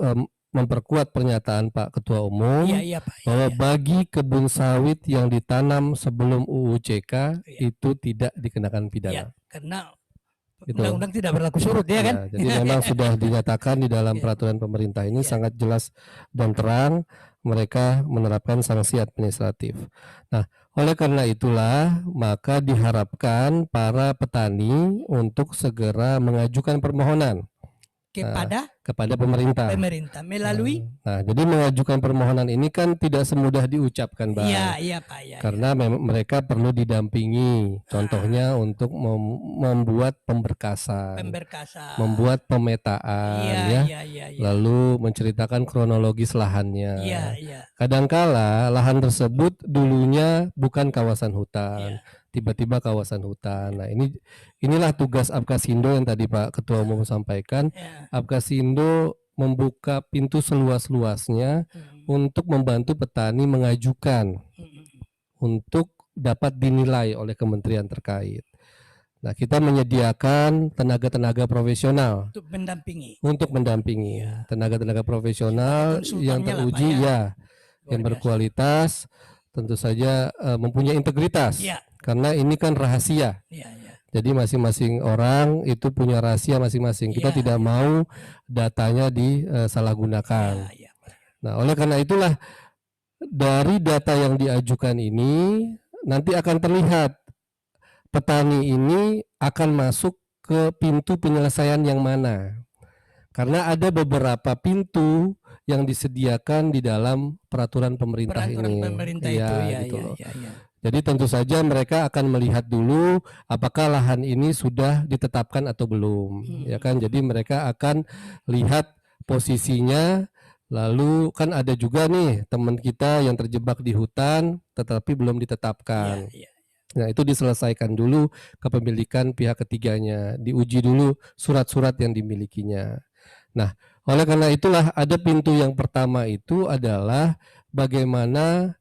memperkuat pernyataan Pak Ketua Umum Iya Pak. bahwa bagi kebun sawit yang ditanam sebelum UU CK itu tidak dikenakan Ya, pidana. karena Gitu. undang-undang tidak berlaku surut ya kan? Ya, jadi memang sudah dinyatakan di dalam Ya. peraturan pemerintah ini Ya. sangat jelas dan terang mereka menerapkan sanksi administratif. Nah, oleh karena itulah maka diharapkan para petani untuk segera mengajukan permohonan kepada pemerintah. Pemerintah melalui Nah, jadi mengajukan permohonan ini kan tidak semudah diucapkan, Bang. iya Pak ya. Karena mereka perlu didampingi, contohnya untuk membuat pemberkasan, membuat pemetaan, Iya. lalu menceritakan kronologis lahannya. Iya. Kadangkala lahan tersebut dulunya bukan kawasan hutan, tiba-tiba kawasan hutan. Nah, inilah tugas Apkasindo yang tadi Pak Ketua Umum sampaikan. Ya. Apkasindo membuka pintu seluas-luasnya untuk membantu petani mengajukan untuk dapat dinilai oleh kementerian terkait. Nah, kita menyediakan tenaga-tenaga profesional untuk mendampingi tenaga-tenaga profesional yang teruji yang berkualitas, tentu saja mempunyai integritas. Karena ini kan rahasia. Jadi masing-masing orang itu punya rahasia masing-masing. Kita tidak mau datanya disalahgunakan. Nah, oleh karena itulah dari data yang diajukan ini nanti akan terlihat petani ini akan masuk ke pintu penyelesaian yang mana. Karena ada beberapa pintu yang disediakan di dalam peraturan pemerintah ini. Gitu loh. Jadi tentu saja mereka akan melihat dulu apakah lahan ini sudah ditetapkan atau belum, ya kan? Jadi mereka akan lihat posisinya. Lalu kan ada juga nih teman kita yang terjebak di hutan tetapi belum ditetapkan. Nah, itu diselesaikan dulu kepemilikan pihak ketiganya, diuji dulu surat-surat yang dimilikinya. Nah, oleh karena itulah ada pintu yang pertama itu adalah bagaimana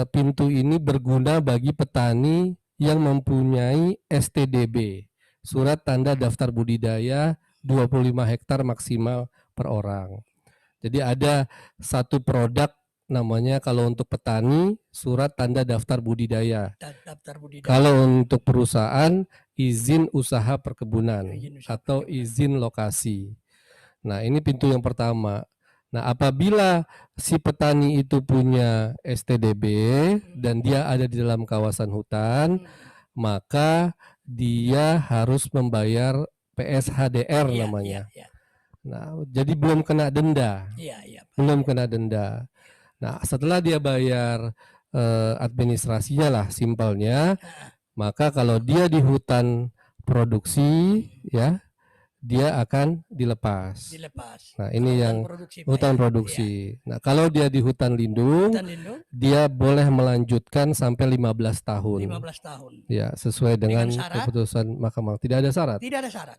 pintu ini berguna bagi petani yang mempunyai STDB, surat tanda daftar budidaya 25 hektar maksimal per orang. Jadi ada satu produk namanya kalau untuk petani surat tanda daftar budidaya. Kalau untuk perusahaan izin usaha perkebunan atau izin lokasi. Nah, ini pintu yang pertama. Nah, apabila si petani itu punya STDB dan dia ada di dalam kawasan hutan, maka dia harus membayar PSHDR namanya. Nah, jadi belum kena denda. Belum kena denda. Nah, setelah dia bayar administrasinya lah simpelnya, maka kalau dia di hutan produksi ya, dia akan dilepas. Nah, ini yang hutan produksi. Nah, kalau dia di hutan lindung, dia boleh melanjutkan sampai 15 tahun. Ya, sesuai dengan keputusan Mahkamah. Tidak ada syarat.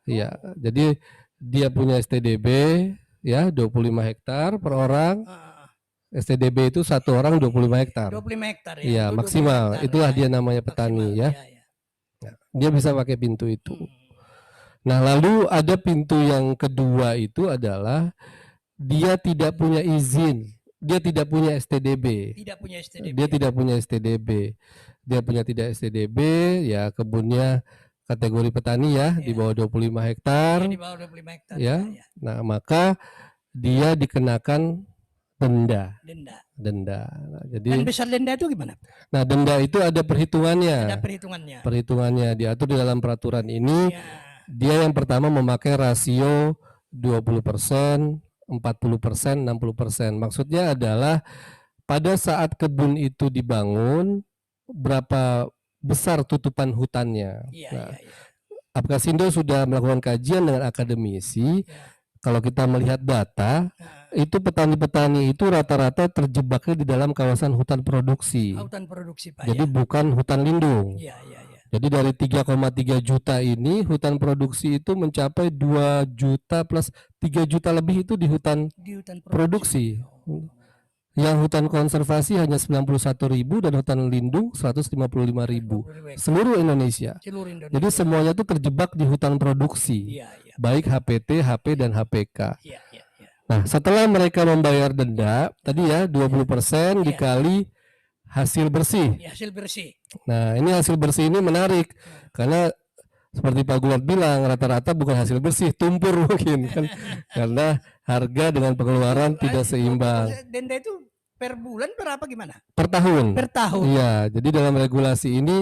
Iya, jadi dia punya STDB ya 25 hektar per orang. STDB itu satu orang 25 hektar. 25 hektar ya. Iya, maksimal. Itulah dia namanya petani ya. Dia bisa pakai pintu itu. Nah, lalu ada pintu yang kedua itu adalah dia tidak punya izin, dia tidak punya STDB. Dia tidak punya STDB. Dia punya tidak STDB, ya kebunnya kategori petani ya, di bawah 25 hektar. Ya. Nah, maka dia dikenakan denda. Nah, jadi Dan besar denda itu gimana? Nah, denda itu ada perhitungannya. Perhitungannya Diatur di dalam peraturan ini. Dia yang pertama memakai rasio 20%, 40%, 60%. Maksudnya adalah pada saat kebun itu dibangun, berapa besar tutupan hutannya. Apkasindo sudah melakukan kajian dengan akademisi. Kalau kita melihat data, itu petani-petani itu rata-rata terjebaknya di dalam kawasan hutan produksi. Pak. Jadi bukan hutan lindung. Jadi dari 3,3 juta ini hutan produksi itu mencapai 2 juta plus 3 juta lebih itu di hutan Di hutan produksi. Yang hutan konservasi hanya 91.000 dan hutan lindung 155.000 seluruh Indonesia. Seluruh Indonesia. Jadi semuanya itu terjebak di hutan produksi. Iya, iya. Baik HPT, HP dan HPK. Iya, iya, iya. Nah, setelah mereka membayar denda tadi ya 20% dikali hasil bersih. Ya, hasil bersih. Nah, ini hasil bersih ini menarik karena seperti Pak Gulat bilang rata-rata bukan hasil bersih, tumpur mungkin kan karena harga dengan pengeluaran tidak seimbang. Denda itu per bulan berapa gimana? Per tahun. Per tahun. Iya, jadi dalam regulasi ini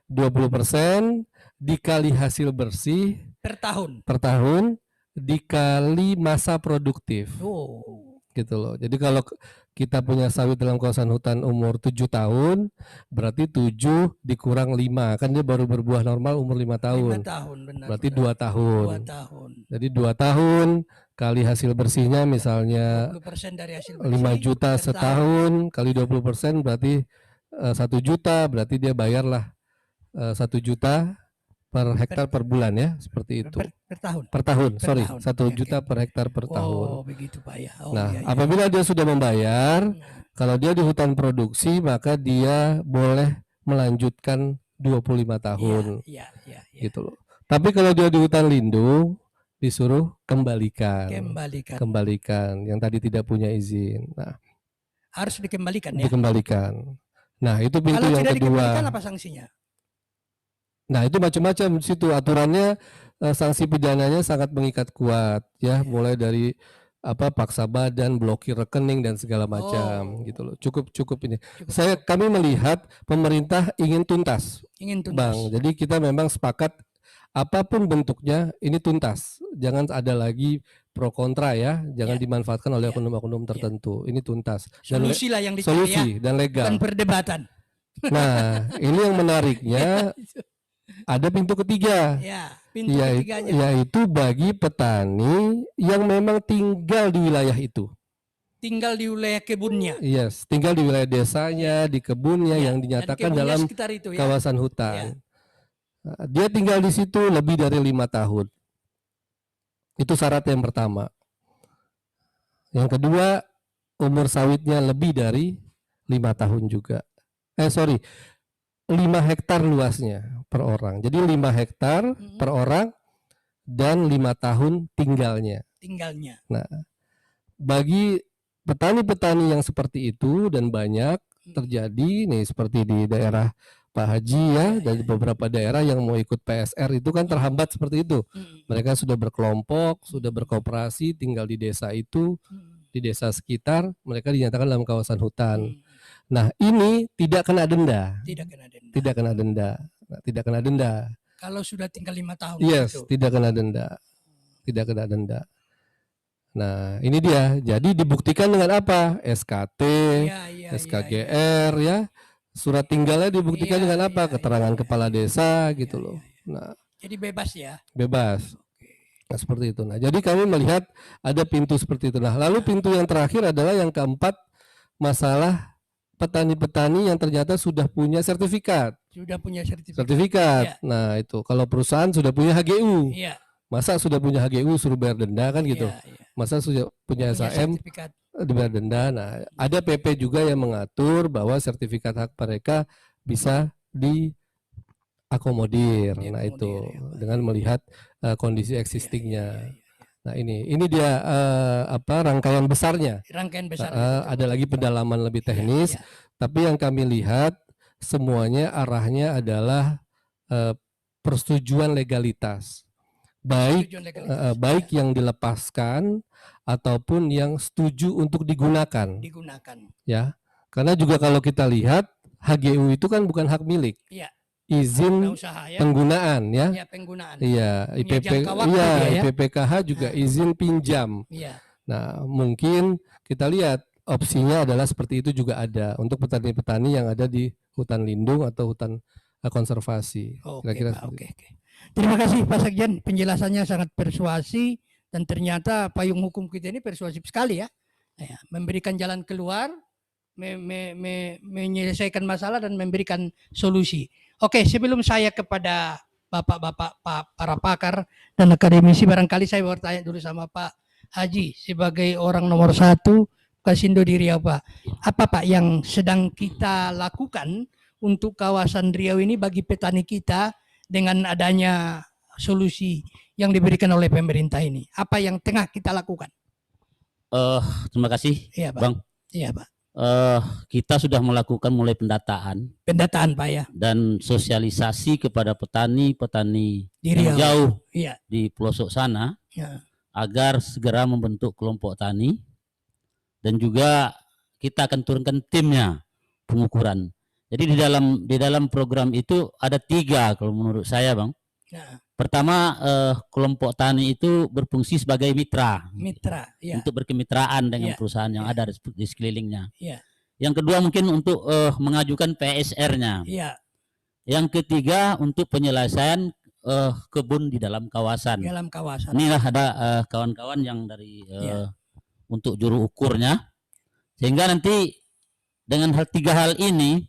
20% dikali hasil bersih Per tahun. per tahun dikali masa produktif. Oh. Gitu loh. Jadi kalau kita punya sawit dalam kawasan hutan umur 7 tahun, berarti 7 dikurang 5, kan dia baru berbuah normal umur 5 tahun. 5 tahun, benar. Berarti benar. 2 tahun. 2 tahun. Jadi 2 tahun kali hasil bersihnya misalnya 20% dari hasil 5 bersih juta per tahun. setahun kali 20% berarti 1 juta, berarti dia bayarlah 1 juta per hektar per bulan ya, seperti itu. Per tahun. Per tahun, Per sorry, tahun. 1 Oke, juta oke. per hektar per tahun. Oh, begitu Pak ya. Oh, Nah, iya, iya. apabila dia sudah membayar, kalau dia di hutan produksi maka dia boleh melanjutkan 25 tahun Iya, iya, iya. gitu loh. Tapi kalau dia di hutan lindung disuruh kembalikan. Kembalikan. Kembalikan yang tadi tidak punya izin. Nah, Harus dikembalikan ya. dikembalikan. Nah, itu pintu Kalau yang tidak dikembalikan kedua. apa sanksinya? Nah, itu macam-macam di situ aturannya, sanksi pidananya sangat mengikat kuat ya, mulai dari paksa badan, blokir rekening dan segala macam gitu loh. Cukup ini. Kami melihat pemerintah ingin tuntas, Ingin tuntas. Bang. Jadi kita memang sepakat apapun bentuknya ini tuntas. Jangan ada lagi pro kontra ya, jangan dimanfaatkan oleh oknum-oknum tertentu. Ini tuntas. Solusi lah yang dicari Solusi ya. dan legal. Bukan perdebatan. Nah, ini yang menariknya ada pintu ketiga. Ya, pintu ketiganya. Yaitu bagi petani yang memang tinggal di wilayah itu. Tinggal di wilayah kebunnya. Yes, tinggal di wilayah desanya, di kebunnya yang dinyatakan kebunnya dalam sekitar itu ya. kawasan hutan. Dia tinggal di situ lebih dari 5 tahun. Itu syarat yang pertama. Yang kedua, umur sawitnya lebih dari 5 tahun juga. 5 hektar luasnya per orang. Jadi 5 hektar per orang dan 5 tahun tinggalnya. Nah, bagi petani-petani yang seperti itu dan banyak terjadi nih seperti di daerah Pak Haji ya, dan beberapa daerah yang mau ikut PSR itu kan terhambat seperti itu. Mereka sudah berkelompok, sudah berkooperasi, tinggal di desa itu, di desa sekitar, mereka dinyatakan dalam kawasan hutan. Nah, ini tidak kena denda. Tidak kena denda. Tidak kena denda. Nah, tidak kena denda. Kalau sudah tinggal 5 tahun. Yes, gitu. tidak kena denda. Tidak kena denda. Nah, ini dia. Jadi dibuktikan dengan apa? SKT, SKGR ya. Surat tinggalnya dibuktikan dengan apa? Keterangan kepala desa gitu loh. Nah, jadi bebas ya. Bebas. Nah, seperti itu. Nah, jadi kami melihat ada pintu seperti itu. Nah, lalu pintu yang terakhir adalah yang keempat, masalah petani-petani yang ternyata sudah punya sertifikat. Sudah punya sertifikat. Nah, itu kalau perusahaan sudah punya HGU. Iya. Masa sudah punya HGU suruh bayar denda kan gitu. Masa sudah punya SAM dibayar denda. Nah, ada PP juga yang mengatur bahwa sertifikat hak mereka bisa diakomodir. Nah, itu dengan melihat kondisi existingnya. Nah, ini dia rangkaian besarnya. Rangkaian besar. Ada lagi pendalaman lebih teknis, tapi yang kami lihat semuanya arahnya adalah persetujuan legalitas. Baik yang dilepaskan ataupun yang setuju untuk digunakan. Ya. Karena juga kalau kita lihat HGU itu kan bukan hak milik. Iya. Izin penggunaan ya. Iya, penggunaan. Iya, IPPKH juga izin pinjam. Iya. Nah, mungkin kita lihat opsinya adalah seperti itu juga ada untuk petani-petani yang ada di hutan lindung atau hutan konservasi. Kira-kira Oke. Terima kasih Pak Sekjen, penjelasannya sangat persuasi dan ternyata payung hukum kita ini persuasif sekali ya. Memberikan jalan keluar, menyelesaikan masalah dan memberikan solusi. Oke, sebelum saya kepada bapak-bapak para pakar dan akademisi, barangkali saya bertanya dulu sama Pak Haji sebagai orang nomor 1 Kasindo di Riau, Pak. Apa Pak yang sedang kita lakukan untuk kawasan Riau ini bagi petani kita dengan adanya solusi yang diberikan oleh pemerintah ini? Apa yang tengah kita lakukan? Terima kasih, Iya, Pak. Bang. Iya, Pak. Kita sudah melakukan mulai pendataan Pendataan, Pak, ya. dan sosialisasi kepada petani-petani Di yang Riau. jauh Iya. di pelosok sana Ya. agar segera membentuk kelompok tani, dan juga kita akan turunkan timnya pengukuran. Jadi di dalam program itu ada 3 kalau menurut saya, Bang. Ya. Pertama, kelompok tani itu berfungsi sebagai mitra Mitra, ya. untuk berkemitraan dengan Ya. perusahaan yang ada di sekelilingnya. Ya. Yang kedua mungkin untuk mengajukan PSR-nya. Ya. Yang ketiga untuk penyelesaian kebun di dalam kawasan. Dalam kawasan. Inilah ada kawan-kawan yang dari Ya. untuk juru ukurnya, sehingga nanti dengan 3 hal ini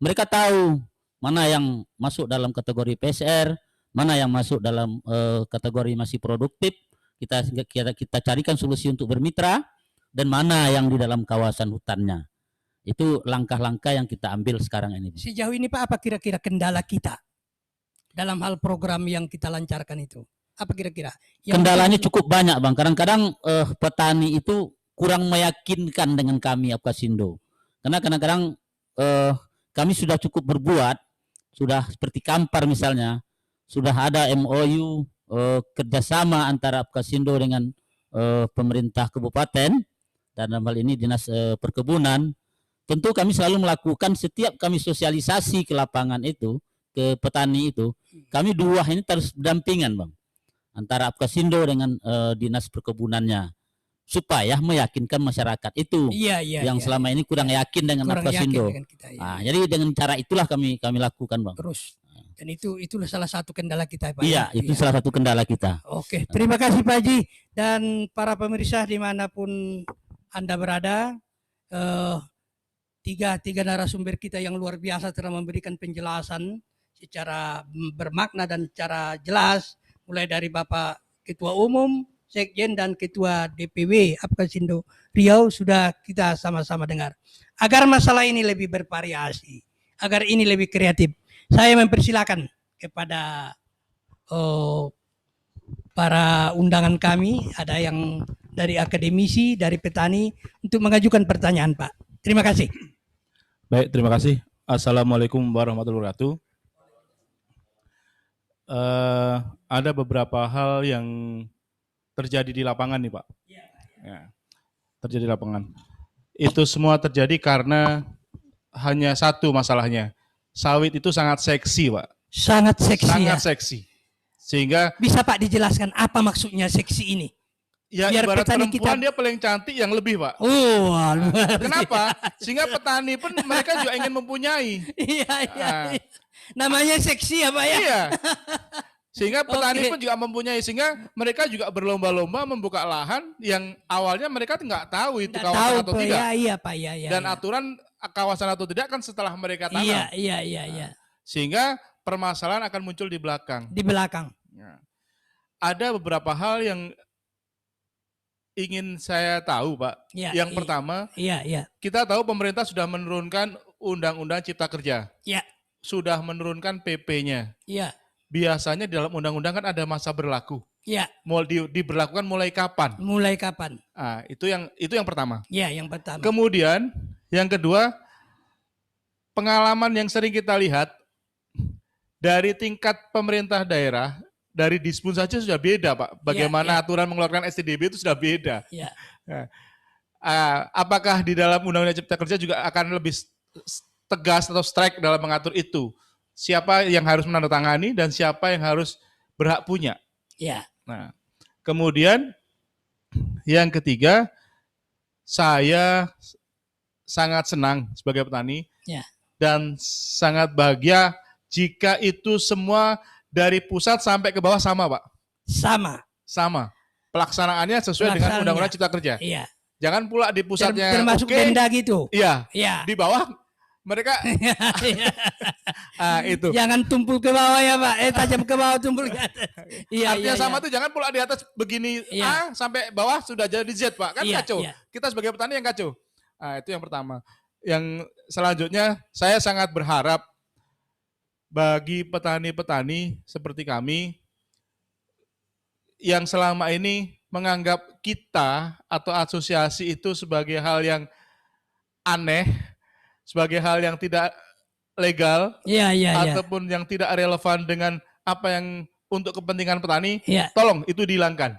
mereka tahu mana yang masuk dalam kategori PSR, mana yang masuk dalam kategori masih produktif. Kita carikan solusi untuk bermitra, dan mana yang di dalam kawasan hutannya. Itu langkah-langkah yang kita ambil sekarang ini. Sejauh ini Pak, apa kira-kira kendala kita dalam hal program yang kita lancarkan itu? Apa kira-kira? Kendalanya cukup banyak, Bang. Kadang-kadang petani itu kurang meyakinkan dengan kami Apkasindo. Karena kadang-kadang kami sudah cukup berbuat, sudah seperti Kampar misalnya, sudah ada MOU kerjasama antara Apkasindo dengan pemerintah kabupaten, dan dalam hal ini dinas perkebunan. Tentu kami selalu melakukan, setiap kami sosialisasi ke lapangan itu, ke petani itu, kami 2 ini terus berdampingan, Bang, antara Apkasindo dengan dinas perkebunannya, supaya meyakinkan masyarakat itu yang selama ini kurang yakin dengan Apkasindo. Nah, jadi dengan cara itulah kami lakukan, Bang. Terus. Dan itulah salah satu kendala kita, Pak. Iya, itu salah satu kendala kita. Oke, terima kasih Pak Haji dan para pemirsa dimanapun Anda berada. Tiga narasumber kita yang luar biasa telah memberikan penjelasan secara bermakna dan secara jelas, mulai dari Bapak Ketua Umum, Sekjen, dan Ketua DPW Apkasindo Riau sudah kita sama-sama dengar. Agar masalah ini lebih bervariasi, agar ini lebih kreatif, saya mempersilakan kepada para undangan kami, ada yang dari akademisi, dari petani, untuk mengajukan pertanyaan, Pak. Terima kasih. Baik, terima kasih. Assalamualaikum warahmatullahi wabarakatuh. Ada beberapa hal yang terjadi di lapangan nih, Pak. Ya, terjadi di lapangan. Itu semua terjadi karena hanya satu masalahnya. Sawit itu sangat seksi, Pak. Sangat seksi. Sangat ya? seksi. Sehingga bisa Pak dijelaskan apa maksudnya seksi ini? Ya biar ibarat petani perempuan dia paling cantik yang lebih, Pak. Oh, kenapa? Sehingga petani pun mereka juga ingin mempunyai. Iya. Namanya seksi ya, Pak ya? Iya. Sehingga petani pun juga mempunyai, sehingga mereka juga berlomba-lomba membuka lahan yang awalnya mereka nggak tahu itu kawasan atau tidak. Iya, Pak, ya. Dan aturan kawasan atau tidak kan setelah mereka tanam. Iya. Sehingga permasalahan akan muncul di belakang. Di belakang. Ya. Ada beberapa hal yang ingin saya tahu, Pak. Yang pertama, kita tahu pemerintah sudah menurunkan Undang-Undang Cipta Kerja. Iya. Sudah menurunkan PP-nya. Iya. Biasanya di dalam undang-undang kan ada masa berlaku. Iya. Mau diberlakukan mulai kapan? Mulai kapan? Ah, itu yang pertama. Iya, yang pertama. Kemudian yang kedua, pengalaman yang sering kita lihat dari tingkat pemerintah daerah, dari Dispun saja sudah beda, Pak. Bagaimana aturan mengeluarkan STDB itu sudah beda. Iya. Nah, apakah di dalam Undang-Undang Cipta Kerja juga akan lebih tegas atau strike dalam mengatur itu? Siapa yang harus menandatangani dan siapa yang harus berhak punya? Iya. Nah, kemudian yang ketiga, saya sangat senang sebagai petani dan sangat bahagia jika itu semua dari pusat sampai ke bawah sama, Pak. Sama. Pelaksanaannya sesuai dengan Undang-Undang Cipta Kerja. Iya. Jangan pula di pusatnya termasuk denda gitu. Iya. Di bawah mereka itu. Jangan tumpul ke bawah ya Pak. Tajam ke bawah, tumpul ke atas. Iya, Artinya iya, sama iya. tuh jangan pula di atas begini A sampai bawah sudah jadi Z Pak. Kan Iya, kacau. iya. Kita sebagai petani yang kacau. Itu yang pertama. Yang selanjutnya saya sangat berharap bagi petani-petani seperti kami yang selama ini menganggap kita atau asosiasi itu sebagai hal yang aneh, sebagai hal yang tidak legal, Iya, iya, iya. ataupun yang tidak relevan dengan apa yang untuk kepentingan petani, Iya. tolong itu dihilangkan.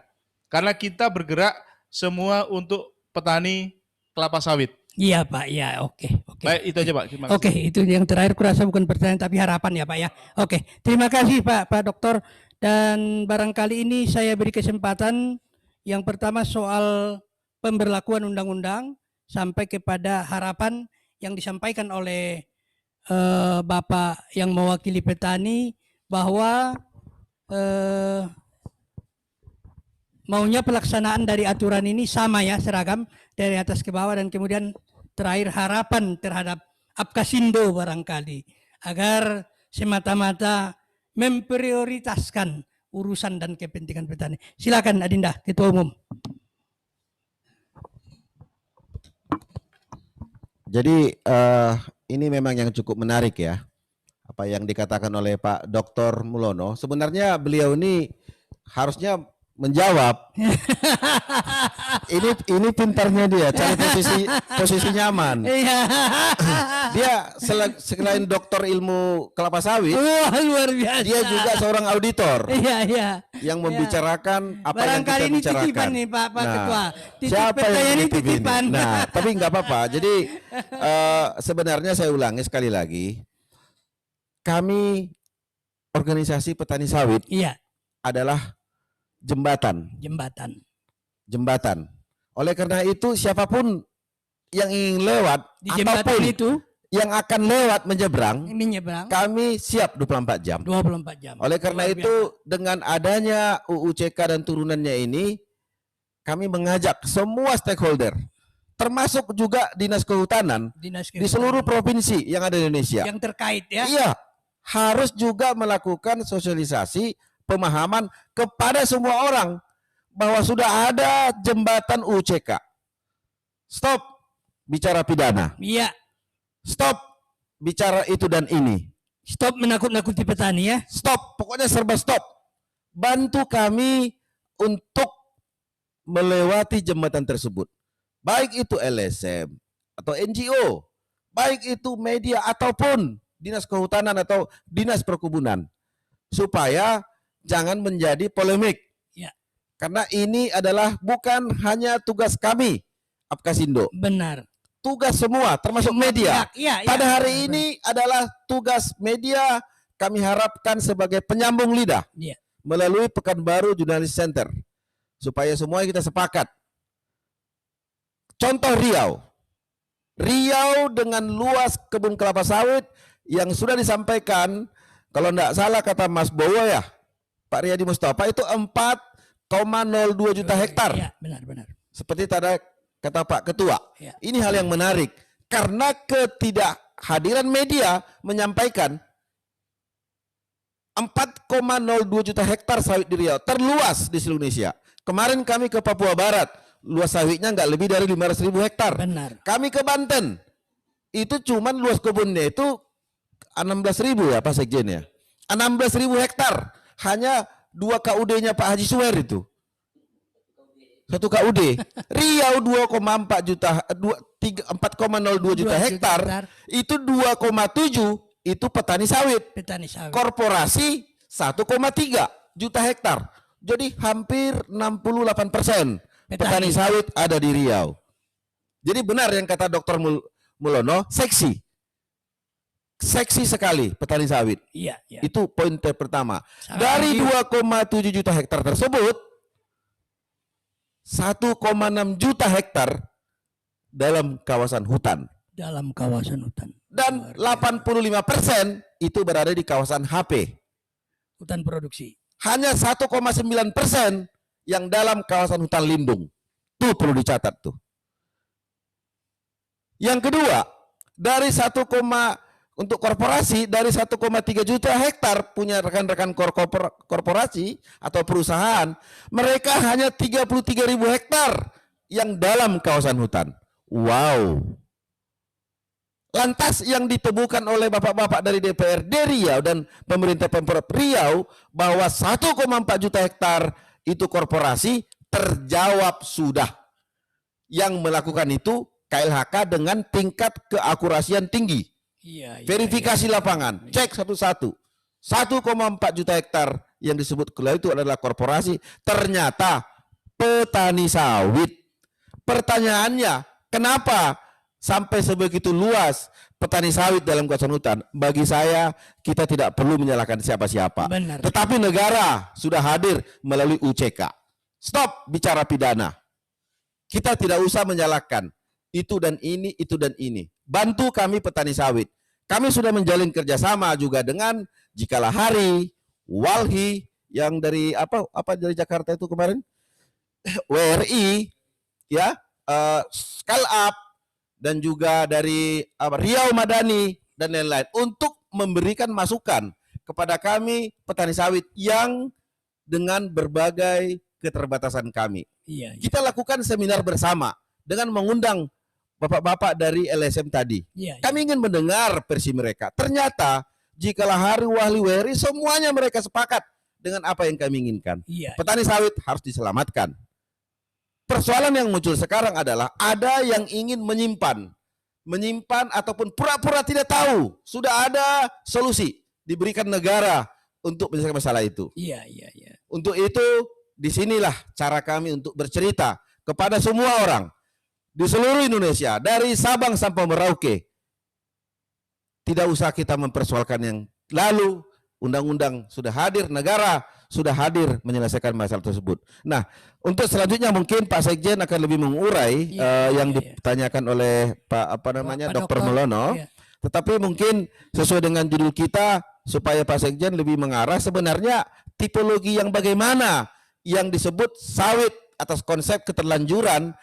Karena kita bergerak semua untuk petani kelapa sawit. Iya Pak, iya, oke. Baik, itu aja Pak. Terima kasih. Oke, itu yang terakhir kurasa bukan pertanyaan tapi harapan ya Pak ya. Oke, terima kasih Pak Dokter. Dan barangkali ini saya beri kesempatan yang pertama soal pemberlakuan undang-undang sampai kepada harapan yang disampaikan oleh Bapak yang mewakili petani bahwa maunya pelaksanaan dari aturan ini sama ya, seragam dari atas ke bawah, dan kemudian terakhir harapan terhadap Apkasindo barangkali agar semata-mata memprioritaskan urusan dan kepentingan petani. Silakan Adinda, Ketua Umum. Jadi ini memang yang cukup menarik ya, apa yang dikatakan oleh Pak Dr. Mulono. Sebenarnya beliau ini harusnya menjawab. Ini pintarnya dia, cari posisi nyaman. Dia selain doktor ilmu kelapa sawit, luar biasa. Dia juga seorang auditor. Iya. Yang membicarakan apa yang kita ini bicarakan. titipan nih Pak Ketua. Siapa yang ini dititipin? titipan. Nah, tapi nggak apa-apa. Jadi sebenarnya saya ulangi sekali lagi, kami organisasi petani sawit adalah jembatan. Oleh karena itu siapapun yang ingin lewat di jembatan ataupun itu yang akan lewat menyeberang, kami siap 24 jam. 24 jam. Oleh karena itu dengan adanya UUCK dan turunannya ini, kami mengajak semua stakeholder, termasuk juga Dinas Kehutanan, di seluruh provinsi yang ada di Indonesia. Yang terkait ya. Iya, harus juga melakukan sosialisasi pemahaman kepada semua orang bahwa sudah ada jembatan UUCK. Stop bicara pidana. Iya. Stop bicara itu dan ini. Stop menakut-nakuti petani ya. Stop, pokoknya serba stop. Bantu kami untuk melewati jembatan tersebut. Baik itu LSM atau NGO, baik itu media ataupun Dinas Kehutanan atau Dinas Perkebunan. Supaya jangan menjadi polemik. Ya. Karena ini adalah bukan hanya tugas kami, Apkasindo. Benar. Tugas semua, termasuk media. Ya, Pada hari ini adalah tugas media, kami harapkan sebagai penyambung lidah melalui Pekanbaru Journalist Center. Supaya semua kita sepakat. Contoh Riau. Riau dengan luas kebun kelapa sawit yang sudah disampaikan, kalau tidak salah kata Mas Bowo ya, Pak Riyadi Mustafa, itu 4,02 juta hektar. Iya, benar. Seperti tadi kata Pak Ketua. Ya. Ini hal yang menarik. Karena ketidakhadiran media menyampaikan 4,02 juta hektar sawit di Riau. Terluas di seluruh Indonesia. Kemarin kami ke Papua Barat. Luas sawitnya nggak lebih dari 500.000 hektar. Benar. Kami ke Banten. Itu cuman luas kebunnya itu 16.000 ya Pak Sekjen ya. 16.000 hektar. Hanya 2 KUD-nya Pak Haji Suwer itu. 1 KUD. Riau 2,4 juta, 4,02 juta hektar. Itu 2,7 itu petani sawit. Korporasi 1,3 juta hektar. Jadi hampir 68% petani sawit ada di Riau. Jadi benar yang kata Dr. Mulono, seksi sekali petani sawit. Iya. Itu poin pertama. Dari 2,7 juta hektar tersebut, 1,6 juta hektar dalam kawasan hutan. Dan 85% itu berada di kawasan HP. Hutan produksi. Hanya 1,9% yang dalam kawasan hutan lindung. Tuh perlu dicatat tuh. Yang kedua, Dari untuk korporasi dari 1,3 juta hektar punya rekan-rekan korporasi atau perusahaan, mereka hanya 33.000 hektar yang dalam kawasan hutan. Wow. Lantas yang ditemukan oleh bapak-bapak dari DPRD Riau dan pemerintah Pemprov Riau bahwa 1,4 juta hektar itu korporasi, terjawab sudah. Yang melakukan itu KLHK dengan tingkat keakurasian tinggi. Verifikasi lapangan, cek satu-satu. 1,4 juta hektar yang disebut itu adalah korporasi, ternyata petani sawit. Pertanyaannya, kenapa sampai sebegitu luas petani sawit dalam kawasan hutan? Bagi saya, kita tidak perlu menyalahkan siapa-siapa. Tetapi negara sudah hadir melalui UCK. Stop bicara pidana. Kita tidak usah menyalahkan itu dan ini, itu dan ini. Bantu kami petani sawit. Kami sudah menjalin kerjasama juga dengan Jikalah Hari, Walhi yang dari apa dari Jakarta itu kemarin, WRI, ya, Scale-up, dan juga dari Riau Madani dan lain-lain untuk memberikan masukan kepada kami petani sawit yang dengan berbagai keterbatasan kami. Kita lakukan seminar bersama dengan mengundang bapak-bapak dari LSM tadi. Kami ingin mendengar versi mereka. Ternyata Jikalah Hari, Wahli, WRI, semuanya mereka sepakat dengan apa yang kami inginkan. Petani sawit harus diselamatkan. Persoalan yang muncul sekarang adalah ada yang ingin menyimpan ataupun pura-pura tidak tahu. Sudah ada solusi diberikan negara untuk menyelesaikan masalah itu. Untuk itu disinilah cara kami untuk bercerita kepada semua orang di seluruh Indonesia, dari Sabang sampai Merauke. Tidak usah kita mempersoalkan yang lalu. Undang-undang sudah hadir, negara sudah hadir menyelesaikan masalah tersebut. Nah, untuk selanjutnya mungkin Pak Sekjen akan lebih mengurai yang ditanyakan oleh Dr. Melono. Tetapi mungkin sesuai dengan judul kita, supaya Pak Sekjen lebih mengarah sebenarnya tipologi yang bagaimana yang disebut sawit atas konsep keterlanjuran,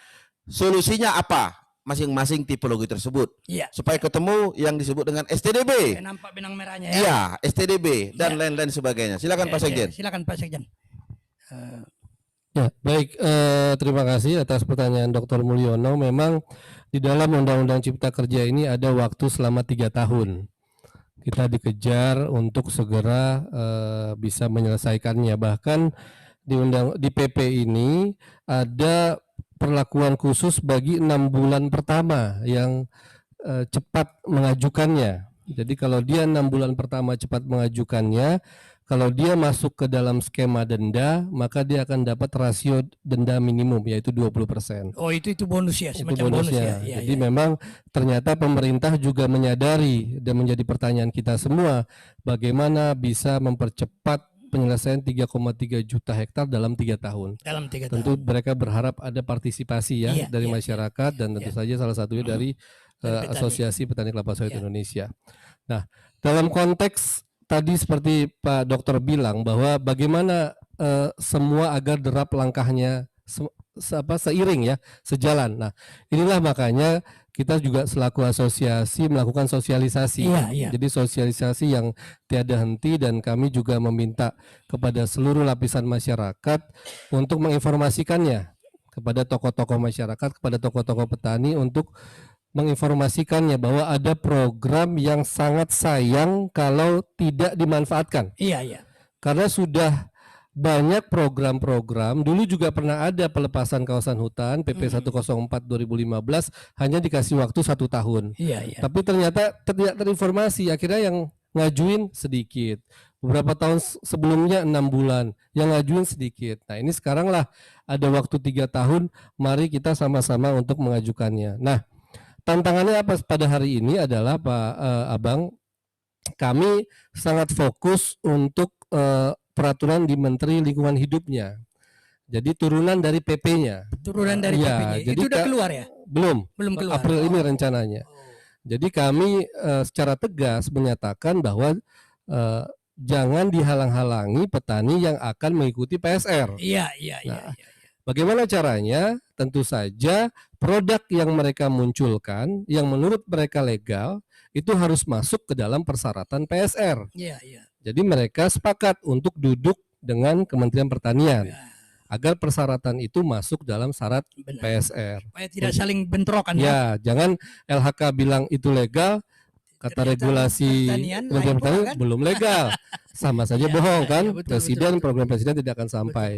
solusinya apa masing-masing tipologi tersebut, supaya ketemu yang disebut dengan STDB. Nampak benang merahnya ya. Iya, STDB dan lain-lain sebagainya. Silakan Pak Sekjen. Silakan Pak Sekjen. Ya, baik. Terima kasih atas pertanyaan Dr. Mulyono. Memang di dalam Undang-Undang Cipta Kerja ini ada waktu selama 3 tahun. Kita dikejar untuk segera bisa menyelesaikannya. Bahkan di PP ini ada perlakuan khusus bagi 6 bulan pertama yang cepat mengajukannya. Jadi kalau dia 6 bulan pertama cepat mengajukannya, kalau dia masuk ke dalam skema denda, maka dia akan dapat rasio denda minimum, yaitu 20%. Oh, itu bonus ya, semacam itu bonusnya. bonus ya. Jadi memang ternyata pemerintah juga menyadari dan menjadi pertanyaan kita semua, bagaimana bisa mempercepat penyelesaian 3,3 juta hektar dalam 3 tahun. Dalam 3 tahun. Tentu mereka berharap ada partisipasi dari masyarakat dan tentu saja salah satunya dari Asosiasi Petani Kelapa Sawit Indonesia. Nah, dalam konteks tadi seperti Pak Dokter bilang bahwa bagaimana semua agar derap langkahnya seiring ya, sejalan. Nah, inilah makanya kita juga selaku asosiasi melakukan sosialisasi. Jadi sosialisasi yang tiada henti, dan kami juga meminta kepada seluruh lapisan masyarakat untuk menginformasikannya kepada tokoh-tokoh masyarakat, kepada tokoh-tokoh petani untuk menginformasikannya bahwa ada program yang sangat sayang kalau tidak dimanfaatkan. Karena sudah banyak program-program, dulu juga pernah ada pelepasan kawasan hutan PP 104 2015 hanya dikasih waktu 1 tahun. Tapi ternyata tidak terinformasi, akhirnya yang ngajuin sedikit. Beberapa tahun sebelumnya 6 bulan, yang ngajuin sedikit. Nah, ini sekarang lah ada waktu 3 tahun, mari kita sama-sama untuk mengajukannya. Nah, tantangannya apa pada hari ini adalah Pak Abang, kami sangat fokus untuk peraturan di Menteri Lingkungan Hidupnya. Jadi turunan dari PP-nya. Turunan dari PP-nya. Jadi itu udah keluar ya? Belum keluar. April ini rencananya. Jadi kami secara tegas menyatakan bahwa jangan dihalang-halangi petani yang akan mengikuti PSR. Bagaimana caranya? Tentu saja produk yang mereka munculkan, yang menurut mereka legal, itu harus masuk ke dalam persyaratan PSR. Iya, iya. Jadi mereka sepakat untuk duduk dengan Kementerian Pertanian agar persyaratan itu masuk dalam syarat Benar. PSR. Supaya tidak saling bentrokan ya. Ya, jangan LHK bilang itu legal, kata Ternyata regulasi pertanian lain Kementerian pula, Pertanian kan? belum legal. Sama saja Iya, bohong iya, kan? iya, betul, Presiden, betul. program presiden tidak akan sampai.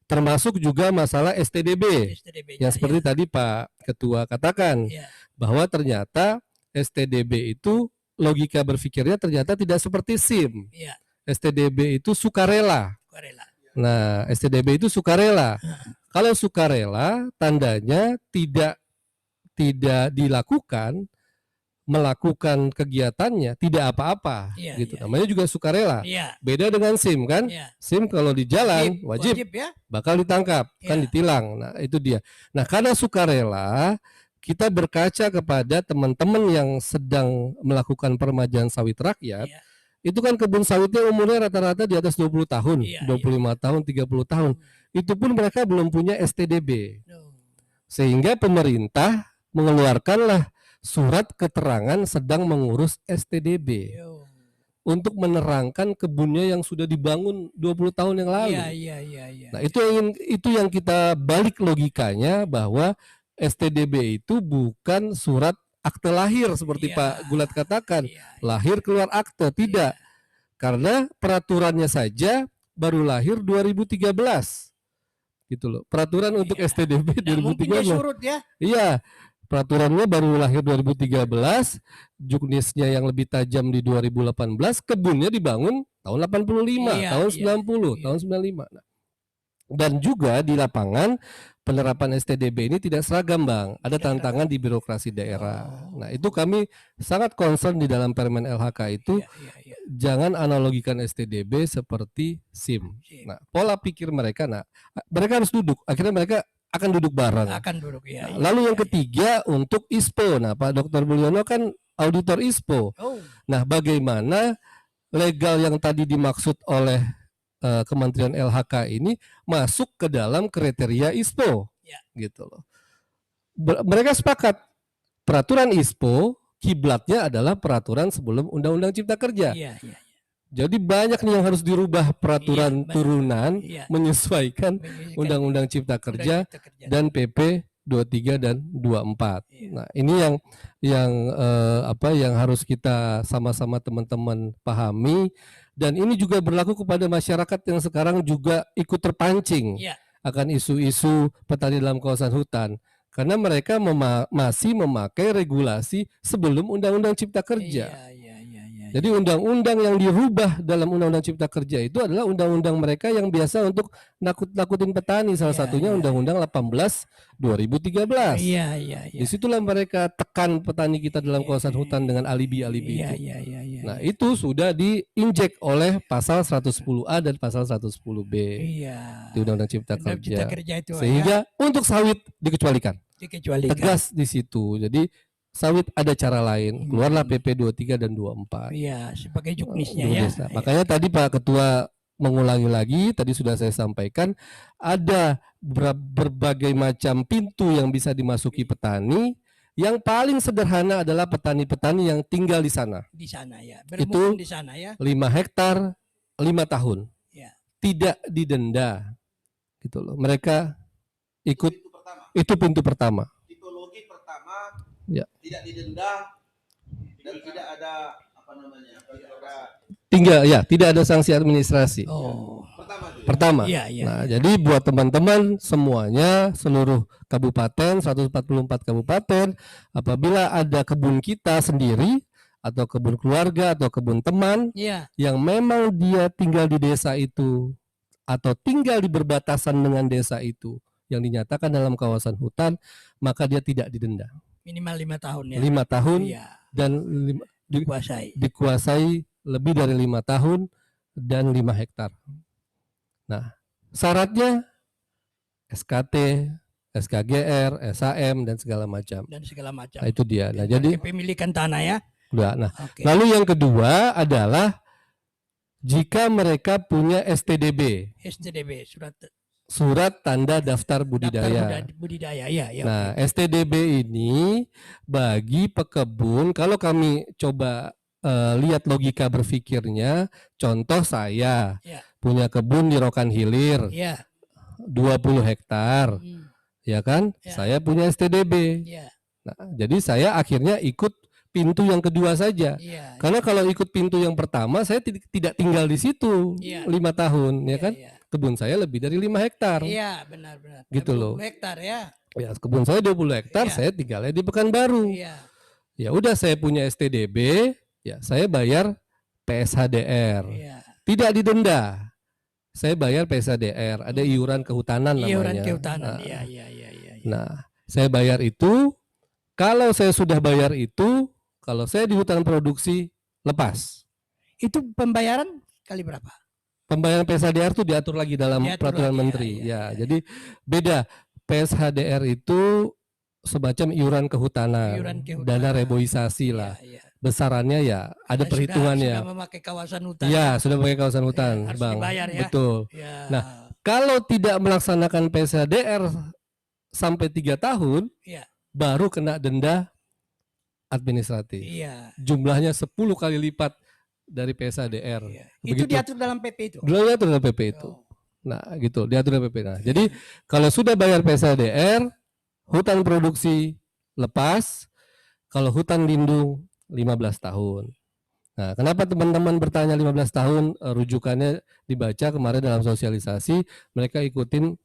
Termasuk juga masalah STDB. STDB-nya, Yang seperti ya. tadi Pak Ketua katakan, Iya. bahwa ternyata STDB itu logika berpikirnya ternyata tidak seperti SIM. Iya. STDB itu sukarela. Sukarela. Nah, STDB itu sukarela. Kalau sukarela, tandanya tidak dilakukan, melakukan kegiatannya tidak apa-apa, Iya, gitu. iya, Namanya juga sukarela. Iya. Beda dengan SIM kan? Iya. SIM kalau di jalan wajib ya. bakal ditangkap, kan Iya. ditilang. Nah, itu dia. Nah, karena sukarela, kita berkaca kepada teman-teman yang sedang melakukan peremajaan sawit rakyat. Iya. Itu kan kebun sawitnya umurnya rata-rata di atas 20 tahun, Iya, 25 tahun, 30 tahun. Itu pun mereka belum punya STDB. Sehingga pemerintah mengeluarkanlah surat keterangan sedang mengurus STDB untuk menerangkan kebunnya yang sudah dibangun 20 tahun yang lalu. Iya. Nah, itu yang kita balik logikanya bahwa STDB itu bukan surat akte lahir seperti Iya. Pak Gulat katakan, lahir keluar akte, tidak. Karena peraturannya saja baru lahir 2013. Gitu loh. Peraturan untuk STDB Nah, mungkin dia 2013. surut ya. Iya. Peraturannya baru lahir 2013, juknisnya yang lebih tajam di 2018, kebunnya dibangun tahun 85, Iya, tahun iya, 90, tahun 95. Nah, dan juga di lapangan penerapan STDB ini tidak seragam, Bang. Ada tantangan di birokrasi daerah. Nah, itu kami sangat concern di dalam Permen LHK itu, jangan analogikan STDB seperti SIM. Nah, pola pikir mereka, mereka harus duduk. Akhirnya mereka akan duduk bareng. Akan duduk ya. Nah, lalu yang ketiga untuk ISPO. Nah, Pak Dr. Mulyono kan auditor ISPO. Nah, bagaimana legal yang tadi dimaksud oleh Kementerian LHK ini masuk ke dalam kriteria ISPO, gitu loh. Mereka sepakat peraturan ISPO kiblatnya adalah peraturan sebelum Undang-Undang Cipta Kerja. Iya. Jadi banyak nih yang harus dirubah peraturan turunan Iya. menyesuaikan Undang-Undang Cipta Kerja dan PP 23 dan 24. Nah, ini yang harus kita sama-sama teman-teman pahami, dan ini juga berlaku kepada masyarakat yang sekarang juga ikut terpancing akan isu-isu petani dalam kawasan hutan. Karena mereka masih memakai regulasi sebelum Undang-Undang Cipta Kerja. Jadi undang-undang yang dirubah dalam Undang-Undang Cipta Kerja itu adalah undang-undang mereka yang biasa untuk nakut-nakutin petani. Salah satunya Undang-Undang 18 2013. Iya. Disitulah mereka tekan petani kita dalam kawasan hutan dengan alibi-alibi itu. Nah, itu sudah diinjek oleh pasal 110A dan pasal 110B di Undang-Undang Cipta Kerja. Itu, sehingga untuk sawit dikecualikan. Tegas Tegas di situ. Jadi sawit ada cara lain. Keluarlah PP 23 dan 24. Iya, sebagai juknisnya ya. Makanya tadi Pak Ketua mengulangi lagi, tadi sudah saya sampaikan, ada berbagai macam pintu yang bisa dimasuki petani. Yang paling sederhana adalah petani-petani yang tinggal di sana. Di sana ya. Itu Bermukim di sana ya. 5 hektar 5 tahun. Ya. Tidak didenda. Gitu loh. Mereka ikut itu pintu pertama. Tipologi pertama Ya. tidak didenda dan tidak ada tidak ada sanksi administrasi. Pertama. Iya. Nah, jadi buat teman-teman semuanya, seluruh kabupaten, 144 kabupaten, apabila ada kebun kita sendiri atau kebun keluarga atau kebun teman yang memang dia tinggal di desa itu atau tinggal di berbatasan dengan desa itu yang dinyatakan dalam kawasan hutan, maka dia tidak didenda. Minimal 5 tahun ya. 5 tahun dan dikuasai lebih dari 5 tahun dan 5 hektar. Nah, syaratnya SKT, SKGR, SAM dan segala macam. Nah, itu dia. Nah, jadi kepemilikan tanah ya. Nah, lalu yang kedua adalah jika mereka punya STDB. STDB, surat tanda daftar budidaya. Budidaya, ya, ya. Nah, STDB ini bagi pekebun, kalau kami coba lihat logika berpikirnya, contoh saya Ya. punya kebun di Rokan Hilir, Ya. 20 hektar, ya kan? Ya. Saya punya STDB. Ya. Nah, jadi saya akhirnya ikut pintu yang kedua saja. Ya. Karena kalau ikut pintu yang pertama, saya tidak tinggal di situ Ya. 5 tahun, ya kan? Ya. Kebun saya lebih dari 5 hektar. Iya, benar-benar. Gitu 20 loh. hektar ya. Ya, kebun saya 20 hektar, Iya. saya tinggalnya di Pekanbaru. Iya. Ya udah, saya punya STDB, ya saya bayar PSHDR. Iya. Tidak didenda. Saya bayar PSHDR, ada iuran kehutanan namanya. Iuran kehutanan. Nah, Iya, iya, iya, iya. nah, saya bayar itu. Kalau saya sudah bayar itu, kalau saya di hutan produksi lepas. Itu pembayaran kali berapa? Pembayaran PSHDR itu diatur lagi dalam Diatur peraturan lagi, menteri. ya, Ya, jadi beda. PSHDR itu semacam iuran kehutanan, Iuran kehutanan. dana reboisasi lah. Iya, iya. Besarannya ya ada Sudah- perhitungannya. Sudah memakai kawasan hutan. Ya, sudah pakai kawasan hutan, harus Bang. dibayar ya. Betul. Ya. Nah, kalau tidak melaksanakan PSHDR sampai 3 tahun, Iya. baru kena denda administratif. Iya. Jumlahnya 10 kali lipat dari PSHDR. Iya. Itu diatur dalam PP itu. Diatur dalam PP itu. Nah, gitu, diatur dalam PP. Nah, jadi kalau sudah bayar PSHDR, hutan produksi lepas, kalau hutan lindung 15 tahun. Nah, kenapa teman-teman bertanya 15 tahun? Rujukannya dibaca kemarin dalam sosialisasi, mereka ikutin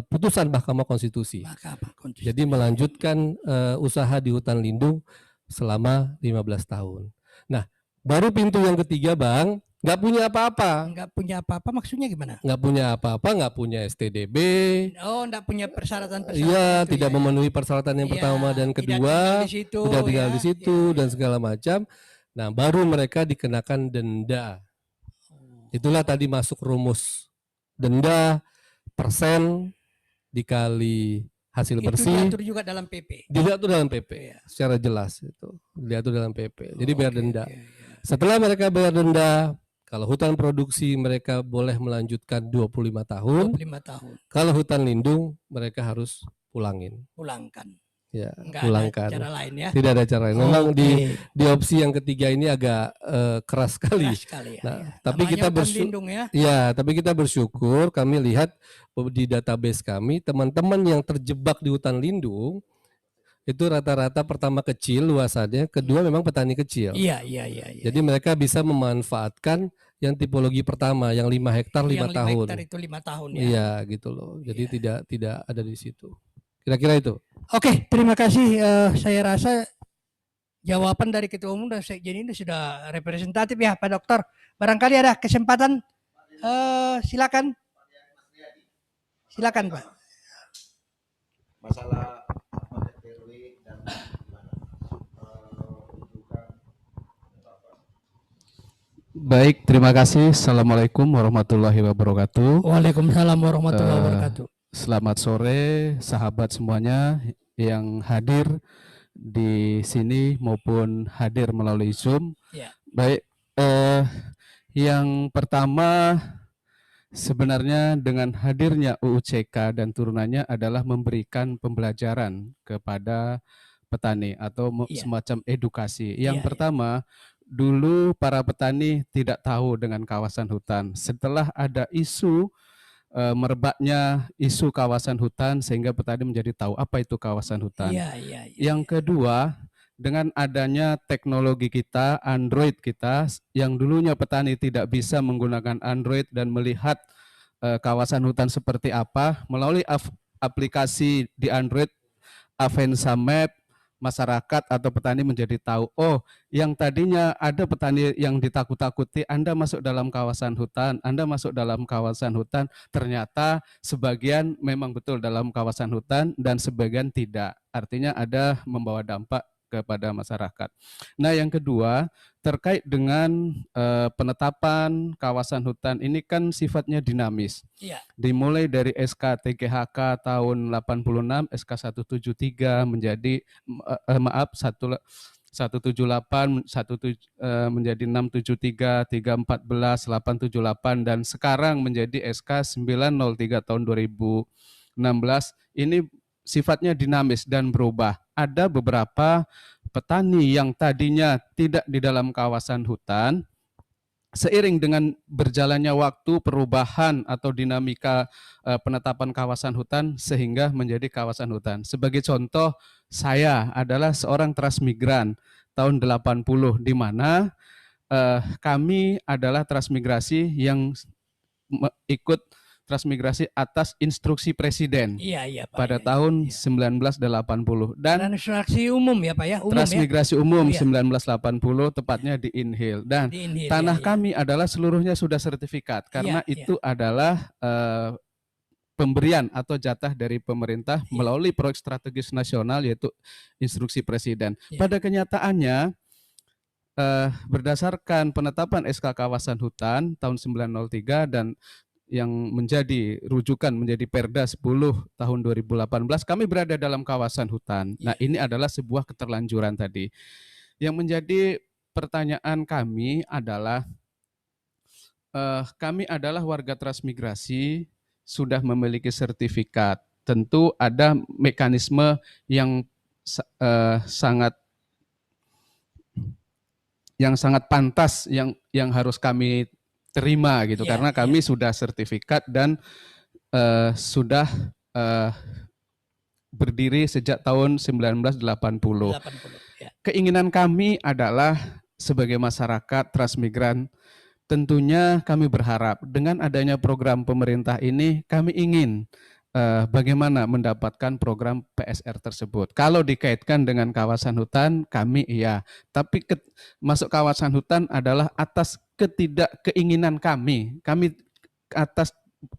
putusan Mahkamah Konstitusi. Mahkamah Konstitusi. Jadi melanjutkan usaha di hutan lindung selama 15 tahun. Nah, baru pintu yang ketiga, Bang, nggak punya apa-apa. Nggak punya apa-apa maksudnya gimana? Nggak punya apa-apa, nggak punya STDB. Oh, nggak punya persyaratan-persyaratan. Iya, itu, tidak ya, ya. memenuhi persyaratan yang Iya, pertama dan tidak kedua, tinggal di situ, tidak tinggal ya, di situ iya, dan iya. segala macam. Nah, baru mereka dikenakan denda. Itulah tadi masuk rumus denda persen dikali hasil Itu bersih. diatur juga dalam PP. Diatur dalam PP Iya. secara jelas itu. Diatur dalam PP. Jadi bayar Oke, denda. oke, iya. Setelah mereka bayar denda, kalau hutan produksi mereka boleh melanjutkan 25 tahun. 25 tahun. Kalau hutan lindung mereka harus pulangin. Pulangkan. Ya, Nggak pulangkan. ada cara lain ya. Tidak ada cara lain. Memang Oke. di opsi yang ketiga ini agak keras sekali. Keras sekali ya. Nah, ya. tapi Namanya kita hutan lindung ya. Ya, tapi kita bersyukur kami lihat di database kami teman-teman yang terjebak di hutan lindung itu rata-rata pertama kecil luasannya, kedua memang petani kecil. Iya, iya, iya. iya. Jadi mereka bisa memanfaatkan yang tipologi pertama yang 5 hektar 5 yang 5 tahun. hektar itu 5 tahun ya. Iya, gitu loh. Jadi Iya. tidak ada di situ. Kira-kira itu. Oke, terima kasih. Saya rasa jawaban dari Ketua Umum dan Sekjen ini sudah representatif ya, Pak Dokter. Barangkali ada kesempatan, silakan. Silakan, Pak. Masalah Baik, terima kasih. Assalamualaikum warahmatullahi wabarakatuh. Waalaikumsalam warahmatullahi wabarakatuh. Selamat sore sahabat semuanya yang hadir di sini maupun hadir melalui Zoom. Ya. Baik, yang pertama sebenarnya dengan hadirnya UUCK dan turunannya adalah memberikan pembelajaran kepada petani atau Iya. semacam edukasi. Yang Iya, iya. pertama, dulu para petani tidak tahu dengan kawasan hutan. Setelah ada isu merebaknya isu kawasan hutan sehingga petani menjadi tahu apa itu kawasan hutan. Iya, iya, iya. Yang kedua, dengan adanya teknologi kita, Android kita, yang dulunya petani tidak bisa menggunakan Android dan melihat kawasan hutan seperti apa, melalui aplikasi di Android, Avenza Map, masyarakat atau petani menjadi tahu, oh yang tadinya ada petani yang ditakut-takuti, Anda masuk dalam kawasan hutan, Anda masuk dalam kawasan hutan, ternyata sebagian memang betul dalam kawasan hutan dan sebagian tidak. Artinya ada membawa dampak kepada masyarakat. Nah, yang kedua terkait dengan penetapan kawasan hutan ini kan sifatnya dinamis. Iya. Dimulai dari SK TGHK tahun 86, SK 173 menjadi 178 menjadi 673, 314, 878 dan sekarang menjadi SK 903 tahun 2016. Ini sifatnya dinamis dan berubah. Ada beberapa petani yang tadinya tidak di dalam kawasan hutan, seiring dengan berjalannya waktu, perubahan atau dinamika penetapan kawasan hutan sehingga menjadi kawasan hutan. Sebagai contoh, saya adalah seorang transmigran tahun 80 di mana kami adalah transmigrasi yang ikut transmigrasi atas instruksi presiden Iya, Pak. pada Iya, tahun iya. 1980 dan Transmigrasi umum ya, Pak ya? Umum transmigrasi umum Iya. 1980 tepatnya di Inhil dan Di Inhil, tanah iya, iya. kami adalah seluruhnya sudah sertifikat karena Iya, itu adalah pemberian atau jatah dari pemerintah melalui proyek strategis nasional yaitu instruksi presiden. Iya. Pada kenyataannya berdasarkan penetapan SK kawasan hutan tahun 1903 dan yang menjadi rujukan menjadi Perda 10 tahun 2018 kami berada dalam kawasan hutan. Nah, ini adalah sebuah keterlanjuran tadi. Yang menjadi pertanyaan kami adalah kami adalah warga transmigrasi sudah memiliki sertifikat. Tentu ada mekanisme yang sangat pantas yang harus kami terima gitu karena kami sudah sertifikat dan sudah berdiri sejak tahun 1980. Keinginan kami adalah sebagai masyarakat transmigran tentunya kami berharap dengan adanya program pemerintah ini kami ingin bagaimana mendapatkan program PSR tersebut. Kalau dikaitkan dengan kawasan hutan, kami iya. Tapi masuk kawasan hutan adalah atas ketidakkeinginan kami. Kami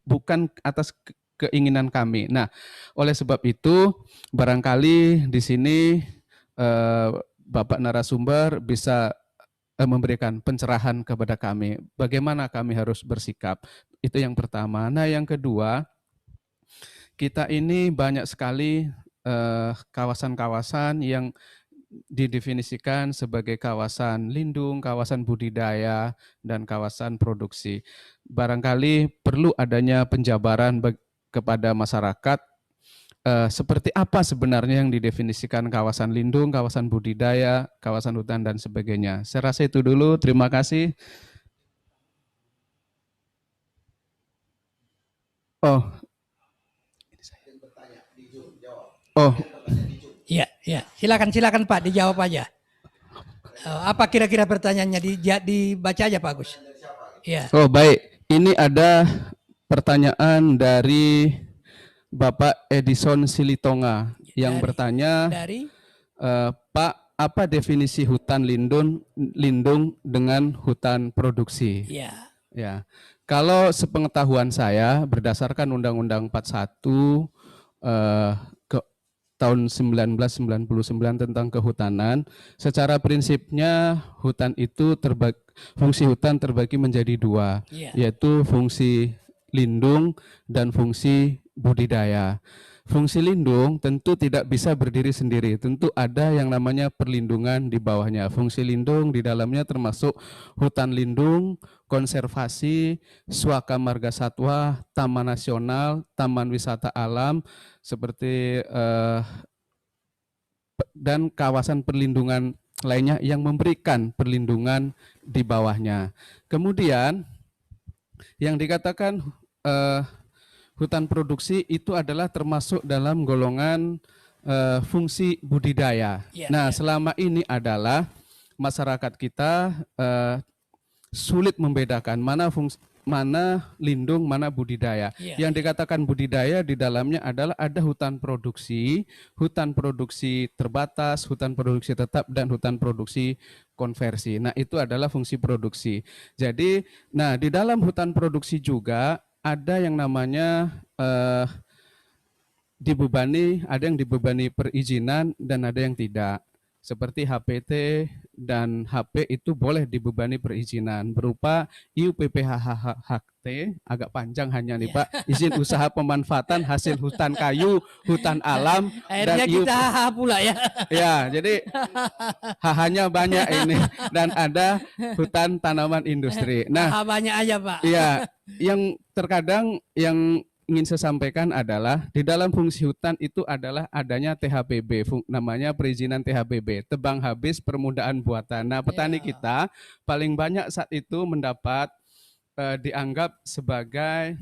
bukan atas keinginan kami. Nah, oleh sebab itu, barangkali di sini Bapak narasumber bisa memberikan pencerahan kepada kami. Bagaimana kami harus bersikap. Itu yang pertama. Nah, yang kedua, kita ini banyak sekali kawasan-kawasan yang didefinisikan sebagai kawasan lindung, kawasan budidaya, dan kawasan produksi. Barangkali perlu adanya penjabaran kepada masyarakat seperti apa sebenarnya yang didefinisikan kawasan lindung, kawasan budidaya, kawasan hutan, dan sebagainya. Saya rasa itu dulu. Terima kasih. Iya. Silakan Pak, dijawab aja. Apa kira-kira pertanyaannya? Dibaca aja Pak Agus. Iya. Oh, baik. Ini ada pertanyaan dari Bapak Edison Silitonga yang bertanya, Dari Pak, apa definisi hutan lindung dengan hutan produksi? Iya. Ya. Kalau sepengetahuan saya berdasarkan Undang-Undang 41 tahun 1999 tentang kehutanan, secara prinsipnya hutan itu fungsi hutan terbagi menjadi dua, yaitu fungsi lindung dan fungsi budidaya. Fungsi lindung tentu tidak bisa berdiri sendiri, tentu ada yang namanya perlindungan di bawahnya. Fungsi lindung di dalamnya termasuk hutan lindung, konservasi, swaka marga satwa, taman nasional, taman wisata alam, seperti dan kawasan perlindungan lainnya yang memberikan perlindungan di bawahnya. Kemudian yang dikatakan hutan produksi itu adalah termasuk dalam golongan fungsi budidaya. Nah, selama ini adalah masyarakat kita sulit membedakan mana lindung, mana budidaya. Yang dikatakan budidaya di dalamnya adalah ada hutan produksi terbatas, hutan produksi tetap, dan hutan produksi konversi. Nah, itu adalah fungsi produksi. Jadi, nah di dalam hutan produksi juga ada yang namanya ada yang dibebani perizinan dan ada yang tidak. seperti HPT dan HP itu boleh dibebani perizinan berupa IUPPHHT, agak panjang hanya nih Pak, izin usaha pemanfaatan hasil hutan kayu, hutan alam, Akhirnya dan kita pula ya. ya, jadi HH-nya banyak ini dan ada hutan tanaman industri. Nah, banyak aja Pak. iya, yang terkadang yang ingin saya sampaikan adalah di dalam fungsi hutan itu adalah adanya THPB, namanya perizinan THPB, tebang habis permudahan buatan. Nah, petani kita paling banyak saat itu mendapat dianggap sebagai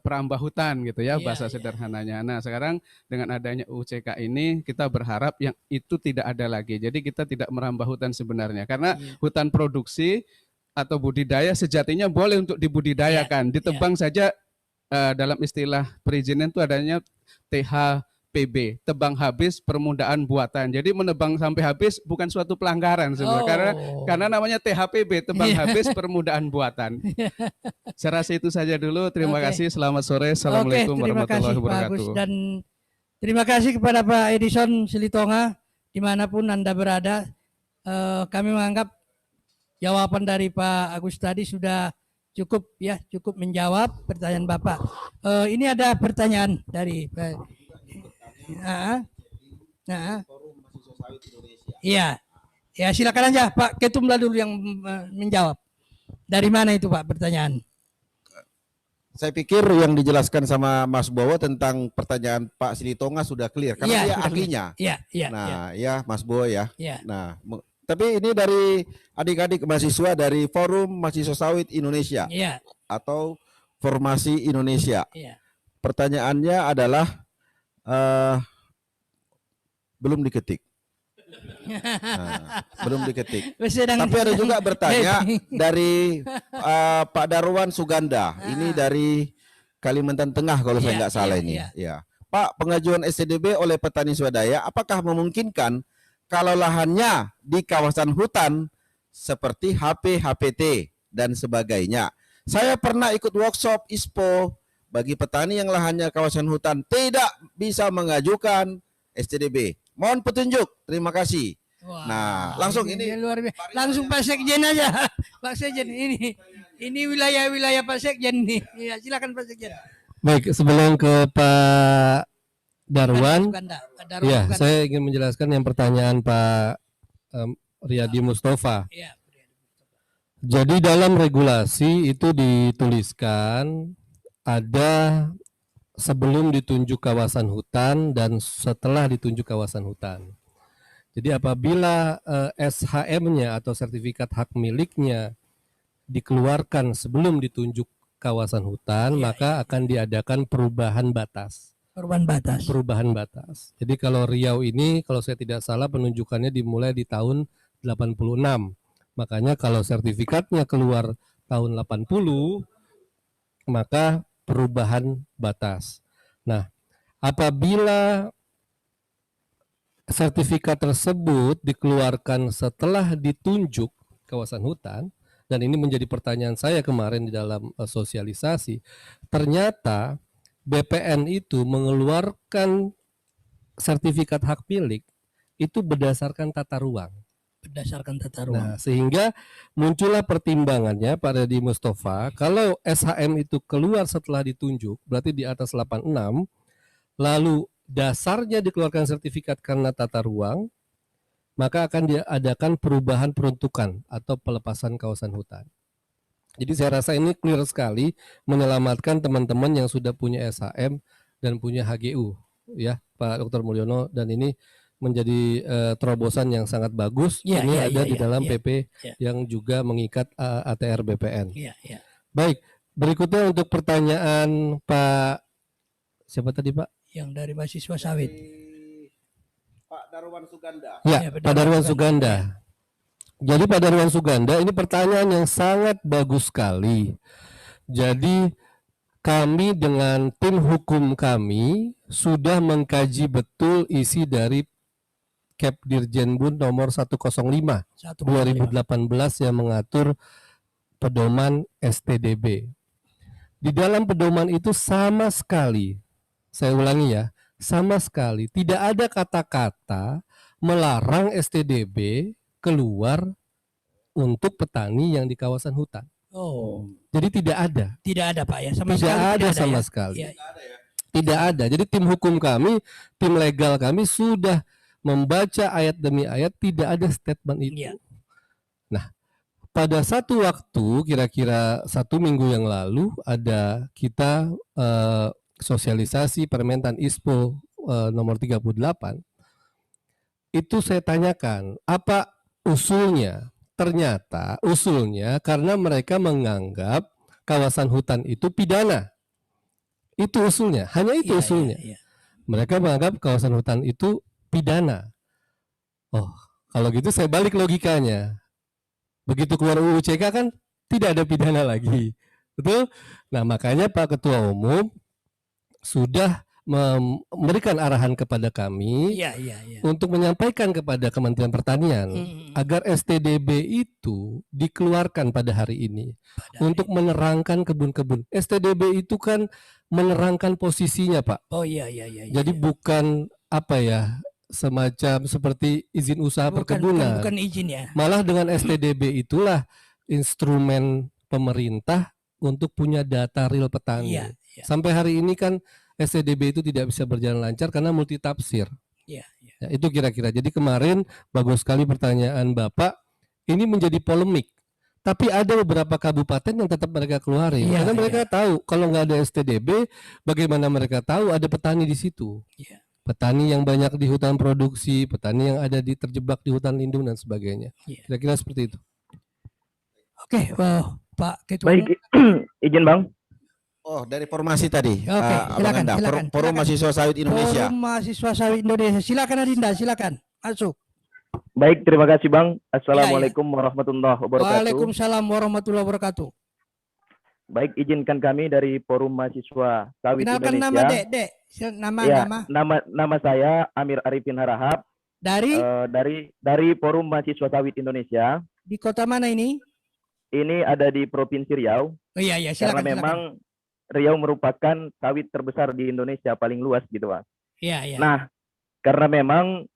perambah hutan gitu ya, bahasa sederhananya. Nah, sekarang dengan adanya UCK ini kita berharap yang itu tidak ada lagi. Jadi kita tidak merambah hutan sebenarnya, karena hutan produksi atau budidaya sejatinya boleh untuk dibudidayakan, ditebang saja. Dalam istilah perizinan itu adanya THPB, tebang habis permudahan buatan. Jadi menebang sampai habis bukan suatu pelanggaran sebenarnya, karena namanya THPB, tebang habis permudahan buatan. Saya rasa itu saja dulu. Terima kasih. Selamat sore. Assalamualaikum warahmatullahi wabarakatuh. Dan terima kasih kepada Pak Edison Silitonga dimanapun Anda berada. Kami menganggap jawaban dari Pak Agus tadi sudah cukup ya, cukup menjawab pertanyaan Bapak. Ini ada pertanyaan dari iya, ya silakan aja Pak Ketumlah dulu yang menjawab. Dari mana itu Pak pertanyaan? Saya pikir yang dijelaskan sama Mas Bowo tentang pertanyaan Pak Silitonga sudah clear karena dia ahlinya. Nah, ya Mas Bowo ya. Nah, tapi ini dari adik-adik mahasiswa dari Forum Mahasiswa Sawit Indonesia atau Formasi Indonesia. Pertanyaannya adalah belum diketik. Belum diketik. Tapi ada juga bertanya dari Pak Darwan Suganda. Ini dari Kalimantan Tengah kalau saya nggak salah ini. Ya, Pak, pengajuan STDB oleh petani swadaya apakah memungkinkan kalau lahannya di kawasan hutan seperti HP, HPT, dan sebagainya? Saya pernah ikut workshop ISPO bagi petani yang lahannya kawasan hutan tidak bisa mengajukan STDB. Mohon petunjuk. Terima kasih. Wah, nah, langsung ini luar biasa. Langsung Pak Sekjen aja. Pak Sekjen ini wilayah-wilayah Pak Sekjen nih. Ya, silakan Pak Sekjen. Baik, sebelum ke Pak Darwan, ya, Suganda. saya ingin menjelaskan yang pertanyaan Pak Riyadi Mustafa. Jadi dalam regulasi itu dituliskan ada sebelum ditunjuk kawasan hutan dan setelah ditunjuk kawasan hutan. Jadi apabila SHM-nya atau sertifikat hak miliknya dikeluarkan sebelum ditunjuk kawasan hutan, maka akan diadakan perubahan batas. Perubahan batas. Jadi kalau Riau ini, kalau saya tidak salah penunjukannya dimulai di tahun 86. Makanya kalau sertifikatnya keluar tahun 80, maka perubahan batas. Nah, apabila sertifikat tersebut dikeluarkan setelah ditunjuk kawasan hutan, dan ini menjadi pertanyaan saya kemarin di dalam sosialisasi, ternyata BPN itu mengeluarkan sertifikat hak milik itu berdasarkan tata ruang. Nah, sehingga muncullah pertimbangannya pada di Mustafa, kalau SHM itu keluar setelah ditunjuk, berarti di atas 86, lalu dasarnya dikeluarkan sertifikat karena tata ruang, maka akan diadakan perubahan peruntukan atau pelepasan kawasan hutan. Jadi saya rasa ini clear sekali menyelamatkan teman-teman yang sudah punya SHM dan punya HGU, ya Pak Dr. Mulyono, dan ini menjadi terobosan yang sangat bagus. Ini ada di dalam PP yang juga mengikat ATR BPN. Baik, berikutnya untuk pertanyaan Pak siapa tadi Pak? Yang dari mahasiswa sawit. Pak Darwan Suganda. Ya, Pak Darwan Suganda. Jadi Pak Darwan Suganda, ini pertanyaan yang sangat bagus sekali. Jadi kami dengan tim hukum kami sudah mengkaji betul isi dari Kep Dirjenbun nomor 105 2018 yang mengatur pedoman STDB. Di dalam pedoman itu sama sekali, saya ulangi ya, sama sekali tidak ada kata-kata melarang STDB keluar untuk petani yang di kawasan hutan. Oh, Jadi tidak ada. tidak ada Pak ya, sama Tidak sekali ada tidak sama ya. sekali. Iya. Tidak ada. Jadi tim hukum kami, tim legal kami sudah membaca ayat demi ayat, tidak ada statement itu. Iya. Nah, pada satu waktu kira-kira 1 minggu yang lalu ada kita sosialisasi permentan ISPO nomor 38. Itu saya tanyakan, apa usulnya? Ternyata usulnya karena mereka menganggap kawasan hutan itu pidana. Itu usulnya, hanya itu Iya, usulnya. iya, iya. Mereka menganggap kawasan hutan itu pidana. Oh, kalau gitu saya balik logikanya. Begitu keluar UU CK kan tidak ada pidana lagi. Betul? Nah, makanya Pak Ketua Umum sudah memberikan arahan kepada kami Iya, iya, iya. untuk menyampaikan kepada Kementerian Pertanian agar STDB itu dikeluarkan pada hari ini untuk menerangkan kebun-kebun. STDB itu kan menerangkan posisinya, Pak. Oh iya, iya, iya. Jadi bukan apa ya, semacam seperti izin usaha perkebunan. Bukan izin ya. Malah dengan STDB itulah instrumen pemerintah untuk punya data real petani. Iya, iya. Sampai hari ini kan STDB itu tidak bisa berjalan lancar karena multitafsir. Iya, iya. Ya, itu kira-kira. Jadi kemarin bagus sekali pertanyaan Bapak. Ini menjadi polemik. Tapi ada beberapa kabupaten yang tetap mereka keluarin. Iya, Karena mereka tahu kalau nggak ada STDB, bagaimana mereka tahu ada petani di situ. Iya. Petani yang banyak di hutan produksi, petani yang ada terjebak di hutan lindung dan sebagainya. Iya. Kira-kira seperti itu. Oke, Pak Ketua. Baik, izin Bang. Oh, dari formasi tadi. Oke, silakan, Anda, silakan. Forum Mahasiswa Sawit Indonesia. Forum Mahasiswa Sawit Indonesia. Silakan Adinda, silakan. Masuk. Baik, terima kasih Bang. Assalamualaikum warahmatullahi wabarakatuh. Waalaikumsalam warahmatullahi wabarakatuh. Baik, izinkan kami dari Forum Mahasiswa Sawit Kenalkan Indonesia. nama Dek. Ya, Nama. nama saya Amir Arifin Harahap. Dari? Dari Forum Mahasiswa Sawit Indonesia. Di kota mana ini? Ini ada di Provinsi Riau. Oh iya, iya, silakan. Karena memang Riau merupakan sawit terbesar di Indonesia, paling luas gitu, Pak. Iya, iya. Nah, karena memang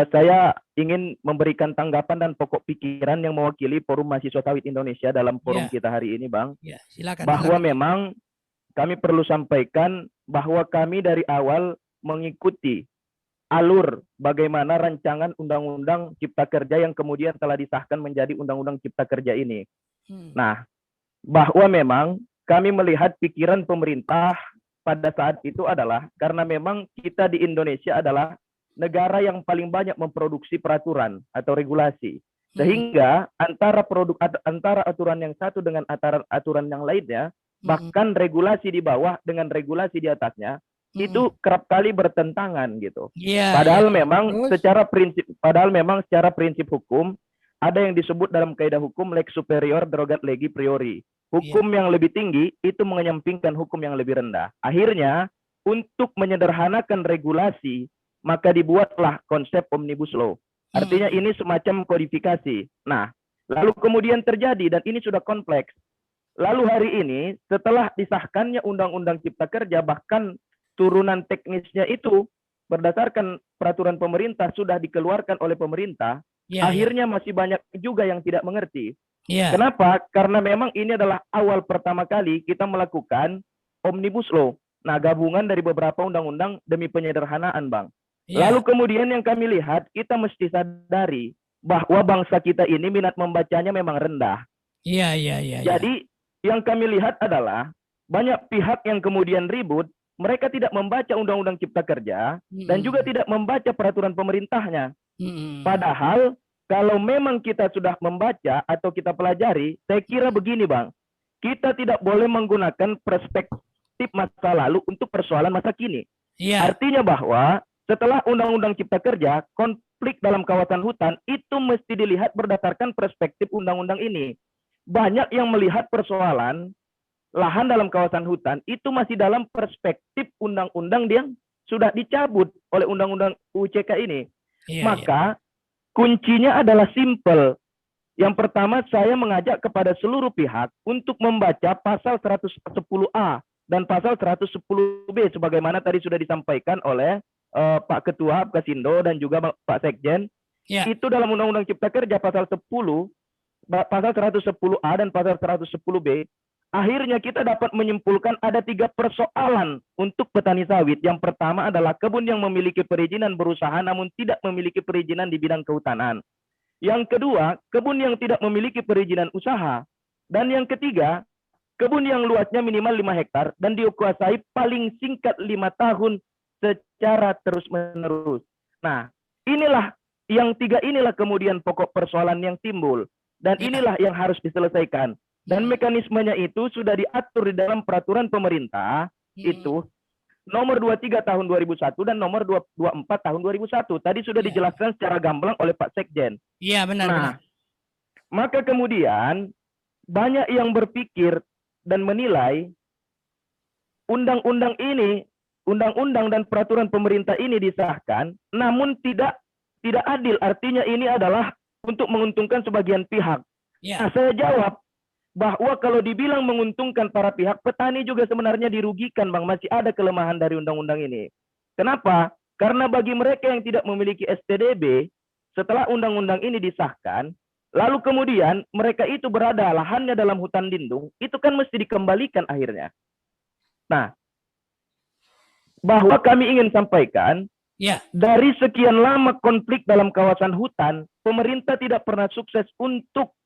saya ingin memberikan tanggapan dan pokok pikiran yang mewakili Forum Mahasiswa Sawit Indonesia dalam forum kita hari ini, Bang. Ya, silakan. Bahwa memang kami perlu sampaikan bahwa kami dari awal mengikuti alur bagaimana rancangan Undang-Undang Cipta Kerja yang kemudian telah disahkan menjadi Undang-Undang Cipta Kerja ini. Nah, bahwa memang kami melihat pikiran pemerintah pada saat itu adalah karena memang kita di Indonesia adalah negara yang paling banyak memproduksi peraturan atau regulasi. Sehingga antara aturan yang satu dengan aturan yang lainnya, bahkan regulasi di bawah dengan regulasi di atasnya, itu kerap kali bertentangan gitu. Padahal memang secara prinsip hukum ada yang disebut dalam kaidah hukum lex superior derogat legi priori. Hukum yang lebih tinggi itu menyampingkan hukum yang lebih rendah. Akhirnya untuk menyederhanakan regulasi maka dibuatlah konsep omnibus law. Artinya ini semacam kodifikasi. Nah, lalu kemudian terjadi dan ini sudah kompleks. Lalu hari ini setelah disahkannya Undang-Undang Cipta Kerja, bahkan turunan teknisnya itu berdasarkan peraturan pemerintah sudah dikeluarkan oleh pemerintah, akhirnya masih banyak juga yang tidak mengerti. Kenapa? Karena memang ini adalah awal pertama kali kita melakukan omnibus law. Nah, gabungan dari beberapa undang-undang demi penyederhanaan, Bang. Lalu kemudian yang kami lihat, kita mesti sadari bahwa bangsa kita ini minat membacanya memang rendah. Jadi yang kami lihat adalah banyak pihak yang kemudian ribut, mereka tidak membaca Undang-Undang Cipta Kerja dan juga tidak membaca peraturan pemerintahnya. Padahal kalau memang kita sudah membaca atau kita pelajari, saya kira begini, Bang. Kita tidak boleh menggunakan perspektif masa lalu untuk persoalan masa kini. Artinya bahwa setelah Undang-Undang Cipta Kerja, konflik dalam kawasan hutan itu mesti dilihat berdasarkan perspektif undang-undang ini. Banyak yang melihat persoalan lahan dalam kawasan hutan itu masih dalam perspektif undang-undang yang sudah dicabut oleh Undang-Undang UCK ini. Maka kuncinya adalah simple. Yang pertama, saya mengajak kepada seluruh pihak untuk membaca pasal 110A dan pasal 110B sebagaimana tadi sudah disampaikan oleh Pak Ketua Apkasindo dan juga Pak Sekjen, itu dalam Undang-Undang Cipta Kerja pasal 10, pasal 110A dan pasal 110B, akhirnya kita dapat menyimpulkan ada 3 persoalan untuk petani sawit. Yang pertama adalah kebun yang memiliki perizinan berusaha namun tidak memiliki perizinan di bidang kehutanan. Yang kedua, kebun yang tidak memiliki perizinan usaha. Dan yang ketiga, kebun yang luasnya minimal 5 hektar dan dikuasai paling singkat 5 tahun secara terus-menerus. Nah, inilah yang 3 inilah kemudian pokok persoalan yang timbul. Dan inilah yang harus diselesaikan. Dan mekanismenya itu sudah diatur di dalam peraturan pemerintah, itu nomor 23 tahun 2001 dan nomor 24 tahun 2001. Tadi sudah dijelaskan secara gamblang oleh Pak Sekjen. Iya, benar. Nah, maka kemudian banyak yang berpikir dan menilai undang-undang ini, undang-undang dan peraturan pemerintah ini disahkan, namun tidak adil. Artinya ini adalah untuk menguntungkan sebagian pihak. Nah, saya jawab bahwa kalau dibilang menguntungkan para pihak, petani juga sebenarnya dirugikan, Bang. Masih ada kelemahan dari undang-undang ini. Kenapa? Karena bagi mereka yang tidak memiliki STDB, setelah undang-undang ini disahkan, lalu kemudian mereka itu berada lahannya dalam hutan lindung, itu kan mesti dikembalikan akhirnya. Nah, bahwa kami ingin sampaikan, dari sekian lama konflik dalam kawasan hutan, pemerintah tidak pernah sukses untuk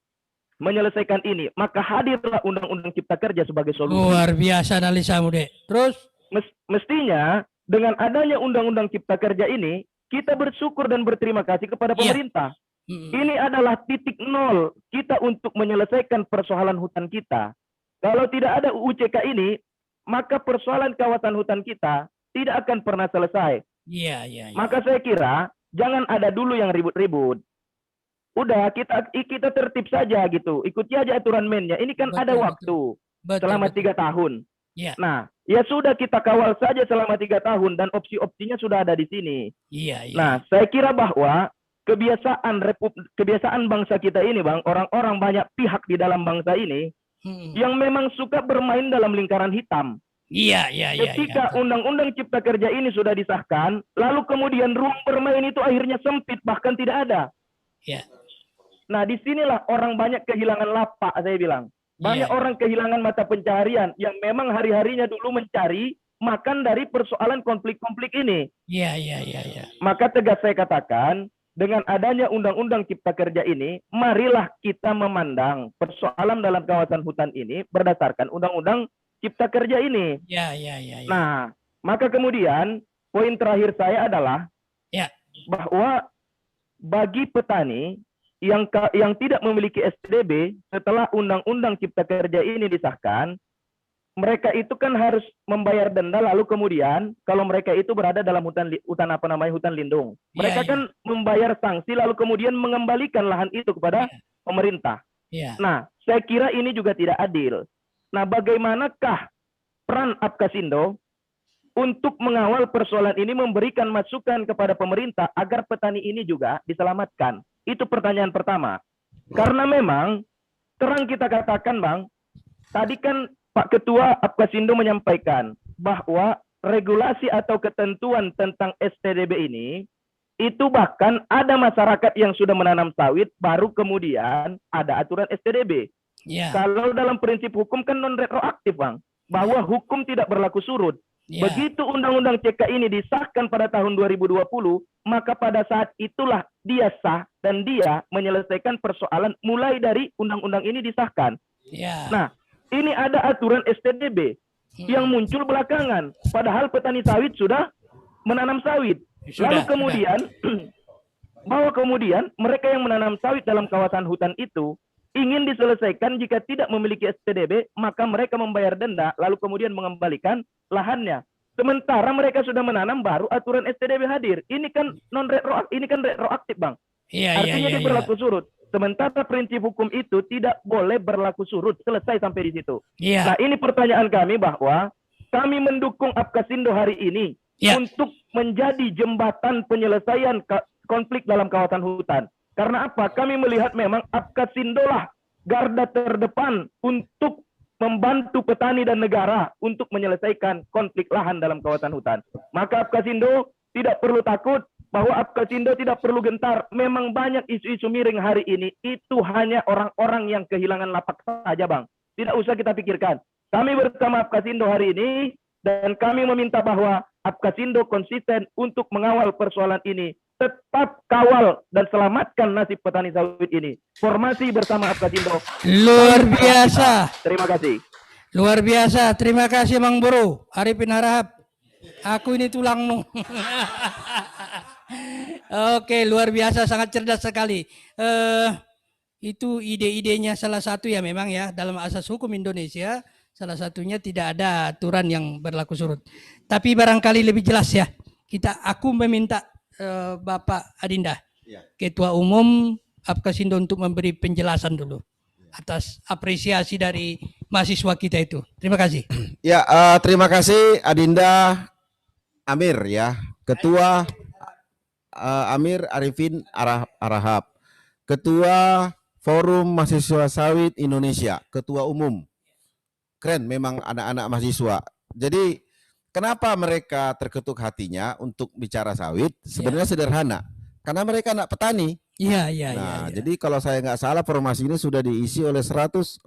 menyelesaikan ini. Maka hadirlah Undang-Undang Cipta Kerja sebagai solusi. Luar biasa analisamu, Dek. Terus? Mestinya dengan adanya Undang-Undang Cipta Kerja ini, kita bersyukur dan berterima kasih kepada pemerintah. Ini adalah titik nol kita untuk menyelesaikan persoalan hutan kita. Kalau tidak ada UUCK ini, maka persoalan kawasan hutan kita tidak akan pernah selesai. Maka saya kira jangan ada dulu yang ribut-ribut. Udah kita tertib saja gitu. Ikuti aja aturan mainnya. Ini kan ada waktu selama 3 tahun. Nah, ya sudah kita kawal saja selama 3 tahun dan opsi-opsinya sudah ada di sini. Nah, saya kira bahwa kebiasaan bangsa kita ini, Bang, orang-orang banyak pihak di dalam bangsa ini yang memang suka bermain dalam lingkaran hitam. Ketika Undang-Undang Cipta Kerja ini sudah disahkan, lalu kemudian ruang bermain itu akhirnya sempit, bahkan tidak ada. Nah, disinilah orang banyak kehilangan lapak, saya bilang. Banyak orang kehilangan mata pencaharian yang memang hari-harinya dulu mencari makan dari persoalan konflik-konflik ini. Maka tegas saya katakan, dengan adanya Undang-Undang Cipta Kerja ini, marilah kita memandang persoalan dalam kawasan hutan ini berdasarkan Undang-Undang Cipta Kerja ini. Nah, maka kemudian poin terakhir saya adalah bahwa bagi petani yang tidak memiliki STDB setelah Undang-Undang Cipta Kerja ini disahkan, mereka itu kan harus membayar denda, lalu kemudian kalau mereka itu berada dalam hutan lindung, mereka kan membayar sanksi, lalu kemudian mengembalikan lahan itu kepada pemerintah. Nah, saya kira ini juga tidak adil. Nah, bagaimanakah peran Apkasindo untuk mengawal persoalan ini, memberikan masukan kepada pemerintah agar petani ini juga diselamatkan? Itu pertanyaan pertama. Karena memang terang kita katakan, Bang, tadi kan Pak Ketua Apkasindo menyampaikan bahwa regulasi atau ketentuan tentang STDB ini, itu bahkan ada masyarakat yang sudah menanam sawit, baru kemudian ada aturan STDB. Kalau dalam prinsip hukum kan non-retroaktif, Bang, bahwa hukum tidak berlaku surut. Begitu Undang-Undang CK ini disahkan pada tahun 2020, maka pada saat itulah dia sah dan dia menyelesaikan persoalan mulai dari Undang-Undang ini disahkan. Nah, ini ada aturan STDB yang muncul belakangan, padahal petani sawit sudah menanam sawit. Lalu kemudian, bahwa kemudian mereka yang menanam sawit dalam kawasan hutan itu ingin diselesaikan, jika tidak memiliki STDB, maka mereka membayar denda, lalu kemudian mengembalikan lahannya. Sementara mereka sudah menanam, baru aturan STDB hadir. Ini kan retroaktif, Bang. Artinya dia berlaku surut. Sementara prinsip hukum itu tidak boleh berlaku surut, selesai sampai di situ. Nah, ini pertanyaan kami, bahwa kami mendukung Apkasindo hari ini untuk menjadi jembatan penyelesaian konflik dalam kawasan hutan. Karena apa? Kami melihat memang Apkasindo lah garda terdepan untuk membantu petani dan negara untuk menyelesaikan konflik lahan dalam kawasan hutan. Maka Apkasindo tidak perlu takut, bahwa Apkasindo tidak perlu gentar. Memang banyak isu-isu miring hari ini, itu hanya orang-orang yang kehilangan lapak saja, Bang. Tidak usah kita pikirkan. Kami bersama Apkasindo hari ini, dan kami meminta bahwa Apkasindo konsisten untuk mengawal persoalan ini. Tetap kawal dan selamatkan nasib petani sawit ini. Formasi bersama Apkasindo. Luar biasa. Terima kasih. Luar biasa. Terima kasih Mang Bro. Arifin Harahap. Aku ini tulangmu. Oke, luar biasa, sangat cerdas sekali. Itu ide-idenya salah satu ya memang ya dalam asas hukum Indonesia, salah satunya tidak ada aturan yang berlaku surut. Tapi barangkali lebih jelas ya. Aku meminta Bapak Adinda, Ketua Umum Apkasindo, untuk memberi penjelasan dulu atas apresiasi dari mahasiswa kita itu. Terima kasih. Ya, terima kasih Adinda Amir ya, Ketua Amir Arifin Harahap, Ketua Forum Mahasiswa Sawit Indonesia, Ketua Umum. Keren memang anak-anak mahasiswa. Jadi kenapa mereka terketuk hatinya untuk bicara sawit? Sebenarnya sederhana, karena mereka anak petani. Iya. Jadi kalau saya nggak salah formasi ini sudah diisi oleh 168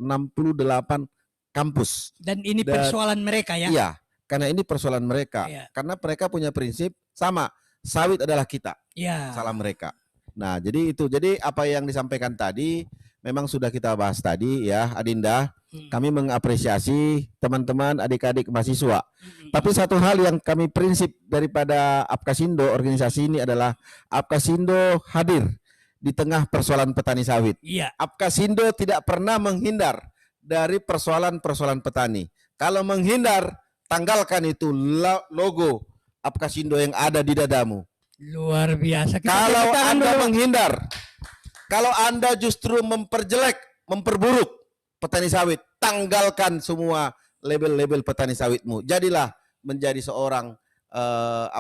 kampus. Dan ini persoalan mereka ya? Iya, karena ini persoalan mereka. Iya. Karena mereka punya prinsip sama, sawit adalah kita. Iya. Salah mereka. Nah, jadi itu. Jadi apa yang disampaikan tadi memang sudah kita bahas tadi ya, Adinda. Kami mengapresiasi teman-teman adik-adik mahasiswa. Tapi satu hal yang kami prinsip daripada Apkasindo, organisasi ini adalah Apkasindo hadir di tengah persoalan petani sawit. Iya. Apkasindo tidak pernah menghindar dari persoalan-persoalan petani. Kalau menghindar, tanggalkan itu logo Apkasindo yang ada di dadamu. Luar biasa. Kalau Anda menghindar, kalau Anda justru memperjelek, memperburuk petani sawit, tanggalkan semua label-label petani sawitmu. Jadilah menjadi seorang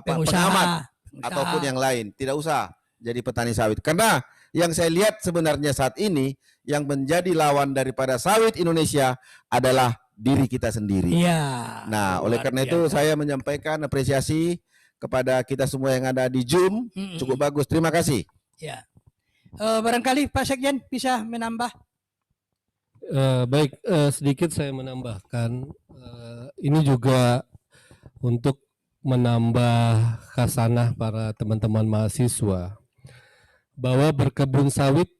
pengamat ataupun yang lain. Tidak usah jadi petani sawit. Karena yang saya lihat sebenarnya saat ini yang menjadi lawan daripada sawit Indonesia adalah diri kita sendiri. Iya. Nah, oleh karena itu saya menyampaikan apresiasi kepada kita semua yang ada di Zoom. Cukup bagus. Terima kasih. Ya. Barangkali Pak Sekjen bisa menambah. Baik, sedikit saya menambahkan, ini juga untuk menambah khasanah para teman-teman mahasiswa bahwa berkebun sawit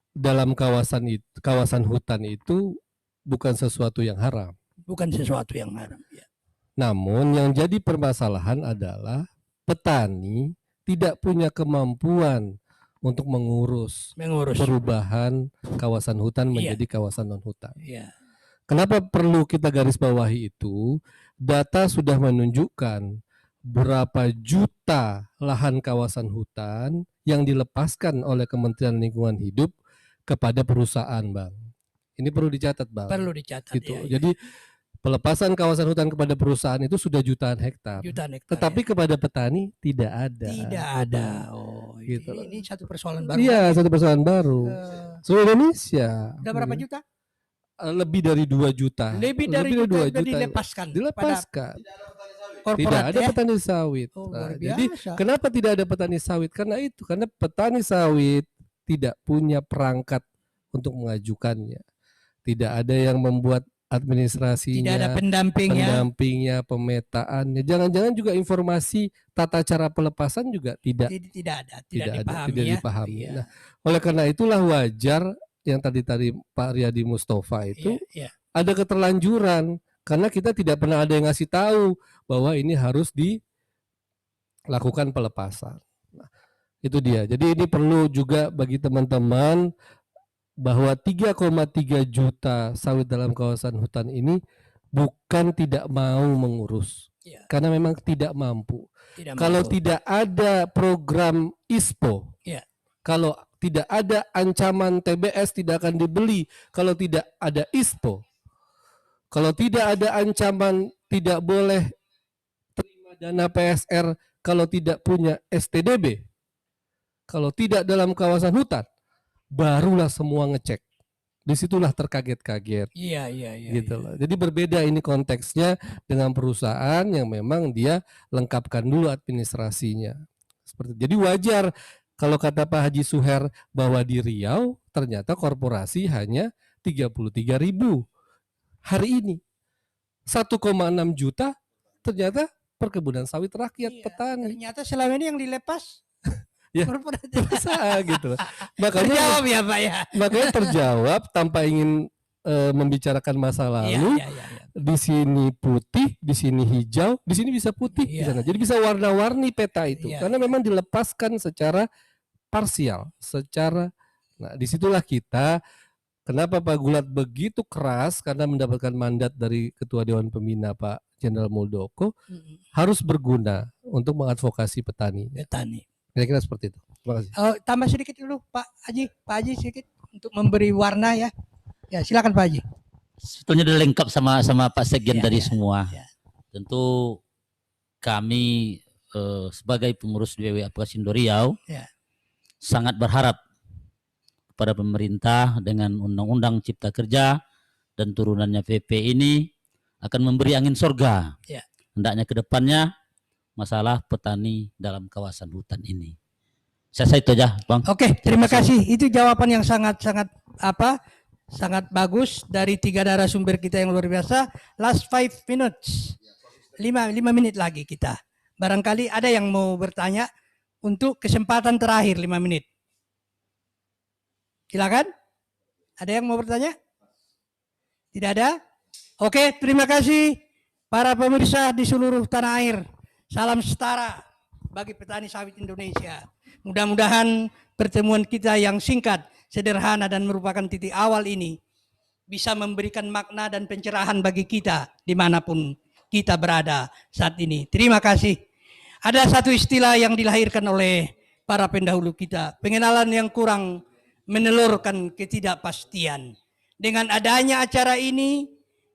dalam kawasan hutan itu bukan sesuatu yang haram. Bukan sesuatu yang haram. Ya. Namun yang jadi permasalahan adalah petani tidak punya kemampuan untuk mengurus perubahan kawasan hutan menjadi kawasan non hutan. Iya. Kenapa perlu kita garis bawahi itu? Data sudah menunjukkan berapa juta lahan kawasan hutan yang dilepaskan oleh Kementerian Lingkungan Hidup kepada perusahaan, Bang. Ini perlu dicatat, Bang. Perlu dicatat. Gitu. Ya. Jadi pelepasan kawasan hutan kepada perusahaan itu sudah jutaan hektar. Tetapi kepada petani tidak ada. Tidak ada. Oh, gitu. Ini satu persoalan baru. Iya, satu persoalan baru. Seluruh Indonesia. Udah berapa juta? Lebih dari 2 juta. Lebih dari 2 juta dilepaskan. Dilepaskan. Tidak ada petani sawit. Jadi kenapa tidak ada petani sawit? Karena itu, karena petani sawit tidak punya perangkat untuk mengajukannya. Tidak ada yang membuat administrasinya, tidak ada pendampingnya, pemetaannya. Jangan-jangan juga informasi tata cara pelepasan juga tidak dipahami. Nah, oleh karena itulah wajar yang tadi Pak Riyadi Mustafa itu ada keterlanjuran karena kita tidak pernah ada yang ngasih tahu bahwa ini harus dilakukan pelepasan. Nah, itu dia. Jadi ini perlu juga bagi teman-teman bahwa 3,3 juta sawit dalam kawasan hutan ini bukan tidak mau mengurus, karena memang tidak mampu. Kalau tidak ada program ISPO, kalau tidak ada ancaman TBS tidak akan dibeli, kalau tidak ada ISPO, kalau tidak ada ancaman tidak boleh terima dana PSR kalau tidak punya STDB, kalau tidak dalam kawasan hutan, barulah semua ngecek disitulah terkaget-kaget. Iya, iya, iya. Gitu loh. Jadi berbeda ini konteksnya dengan perusahaan yang memang dia lengkapkan dulu administrasinya. Seperti jadi wajar kalau kata Pak Haji Suher bahwa di Riau ternyata korporasi hanya 33.000 hari ini. 1,6 juta ternyata perkebunan sawit rakyat petani. Ternyata selama ini yang dilepas Ya, korporasi. berusaha gitu. Makanya Terjawab ya Pak ya. makanya terjawab tanpa ingin membicarakan masa lalu. Iya, iya, iya. Di sini putih, di sini hijau, di sini bisa putih di Iya. sana. Jadi bisa warna-warni peta itu. Iya, Karena memang dilepaskan secara parsial, secara nah disitulah kita kenapa Pak Gulat begitu keras karena mendapatkan mandat dari Ketua Dewan Pembina Pak Jenderal Muldoko harus berguna untuk mengadvokasi petani. Petani. Kira-kira seperti itu. Terima kasih. Tambah sedikit dulu Pak Haji sedikit untuk memberi warna ya. Ya silakan Pak Haji. Sebetulnya udah lengkap sama Pak Sekjen Ya, tadi ya, semua. ya. Tentu kami sebagai pengurus DPW Apkasindo Riau Ya. sangat berharap kepada pemerintah dengan Undang-Undang Cipta Kerja dan turunannya PP ini akan memberi angin surga. Ya. Hendaknya ke depannya masalah petani dalam kawasan hutan ini. Saya itu aja, Bang. Oke, terima kasih. Itu jawaban yang sangat-sangat sangat bagus dari 3 narasumber kita yang luar biasa. Last 5 minutes. 5 menit lagi kita. Barangkali ada yang mau bertanya untuk kesempatan terakhir 5 menit. Silakan. Ada yang mau bertanya? Tidak ada? Oke, terima kasih para pemirsa di seluruh tanah air. Salam setara bagi petani sawit Indonesia. Mudah-mudahan pertemuan kita yang singkat, sederhana dan merupakan titik awal ini bisa memberikan makna dan pencerahan bagi kita dimanapun kita berada saat ini. Terima kasih. Ada satu istilah yang dilahirkan oleh para pendahulu kita. Pengenalan yang kurang menelurkan ketidakpastian. Dengan adanya acara ini,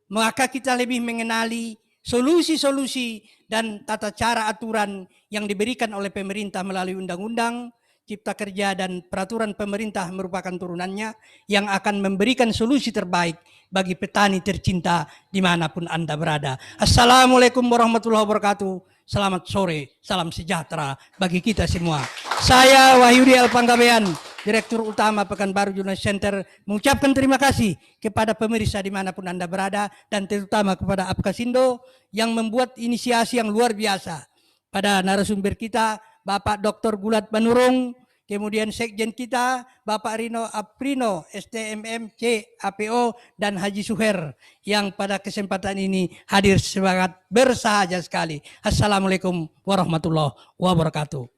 maka kita lebih mengenali solusi-solusi dan tata cara aturan yang diberikan oleh pemerintah melalui undang-undang Cipta Kerja dan peraturan pemerintah merupakan turunannya yang akan memberikan solusi terbaik bagi petani tercinta dimanapun Anda berada. Assalamualaikum warahmatullahi wabarakatuh. Selamat sore, salam sejahtera bagi kita semua. Saya Wahyudi Alpanggabean, Direktur Utama Pekanbaru Journalist Center, mengucapkan terima kasih kepada pemirsa dimanapun Anda berada dan terutama kepada Apkasindo yang membuat inisiasi yang luar biasa. Pada narasumber kita, Bapak Dr. Gulat Banurung, kemudian Sekjen kita, Bapak Rino Aprino, STMMC, APO, dan Haji Suher, yang pada kesempatan ini hadir semangat bersahaja sekali. Assalamualaikum warahmatullahi wabarakatuh.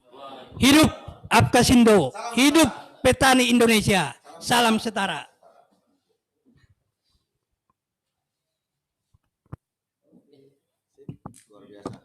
Hidup Apkasindo, hidup petani Indonesia, salam setara. Luar biasa.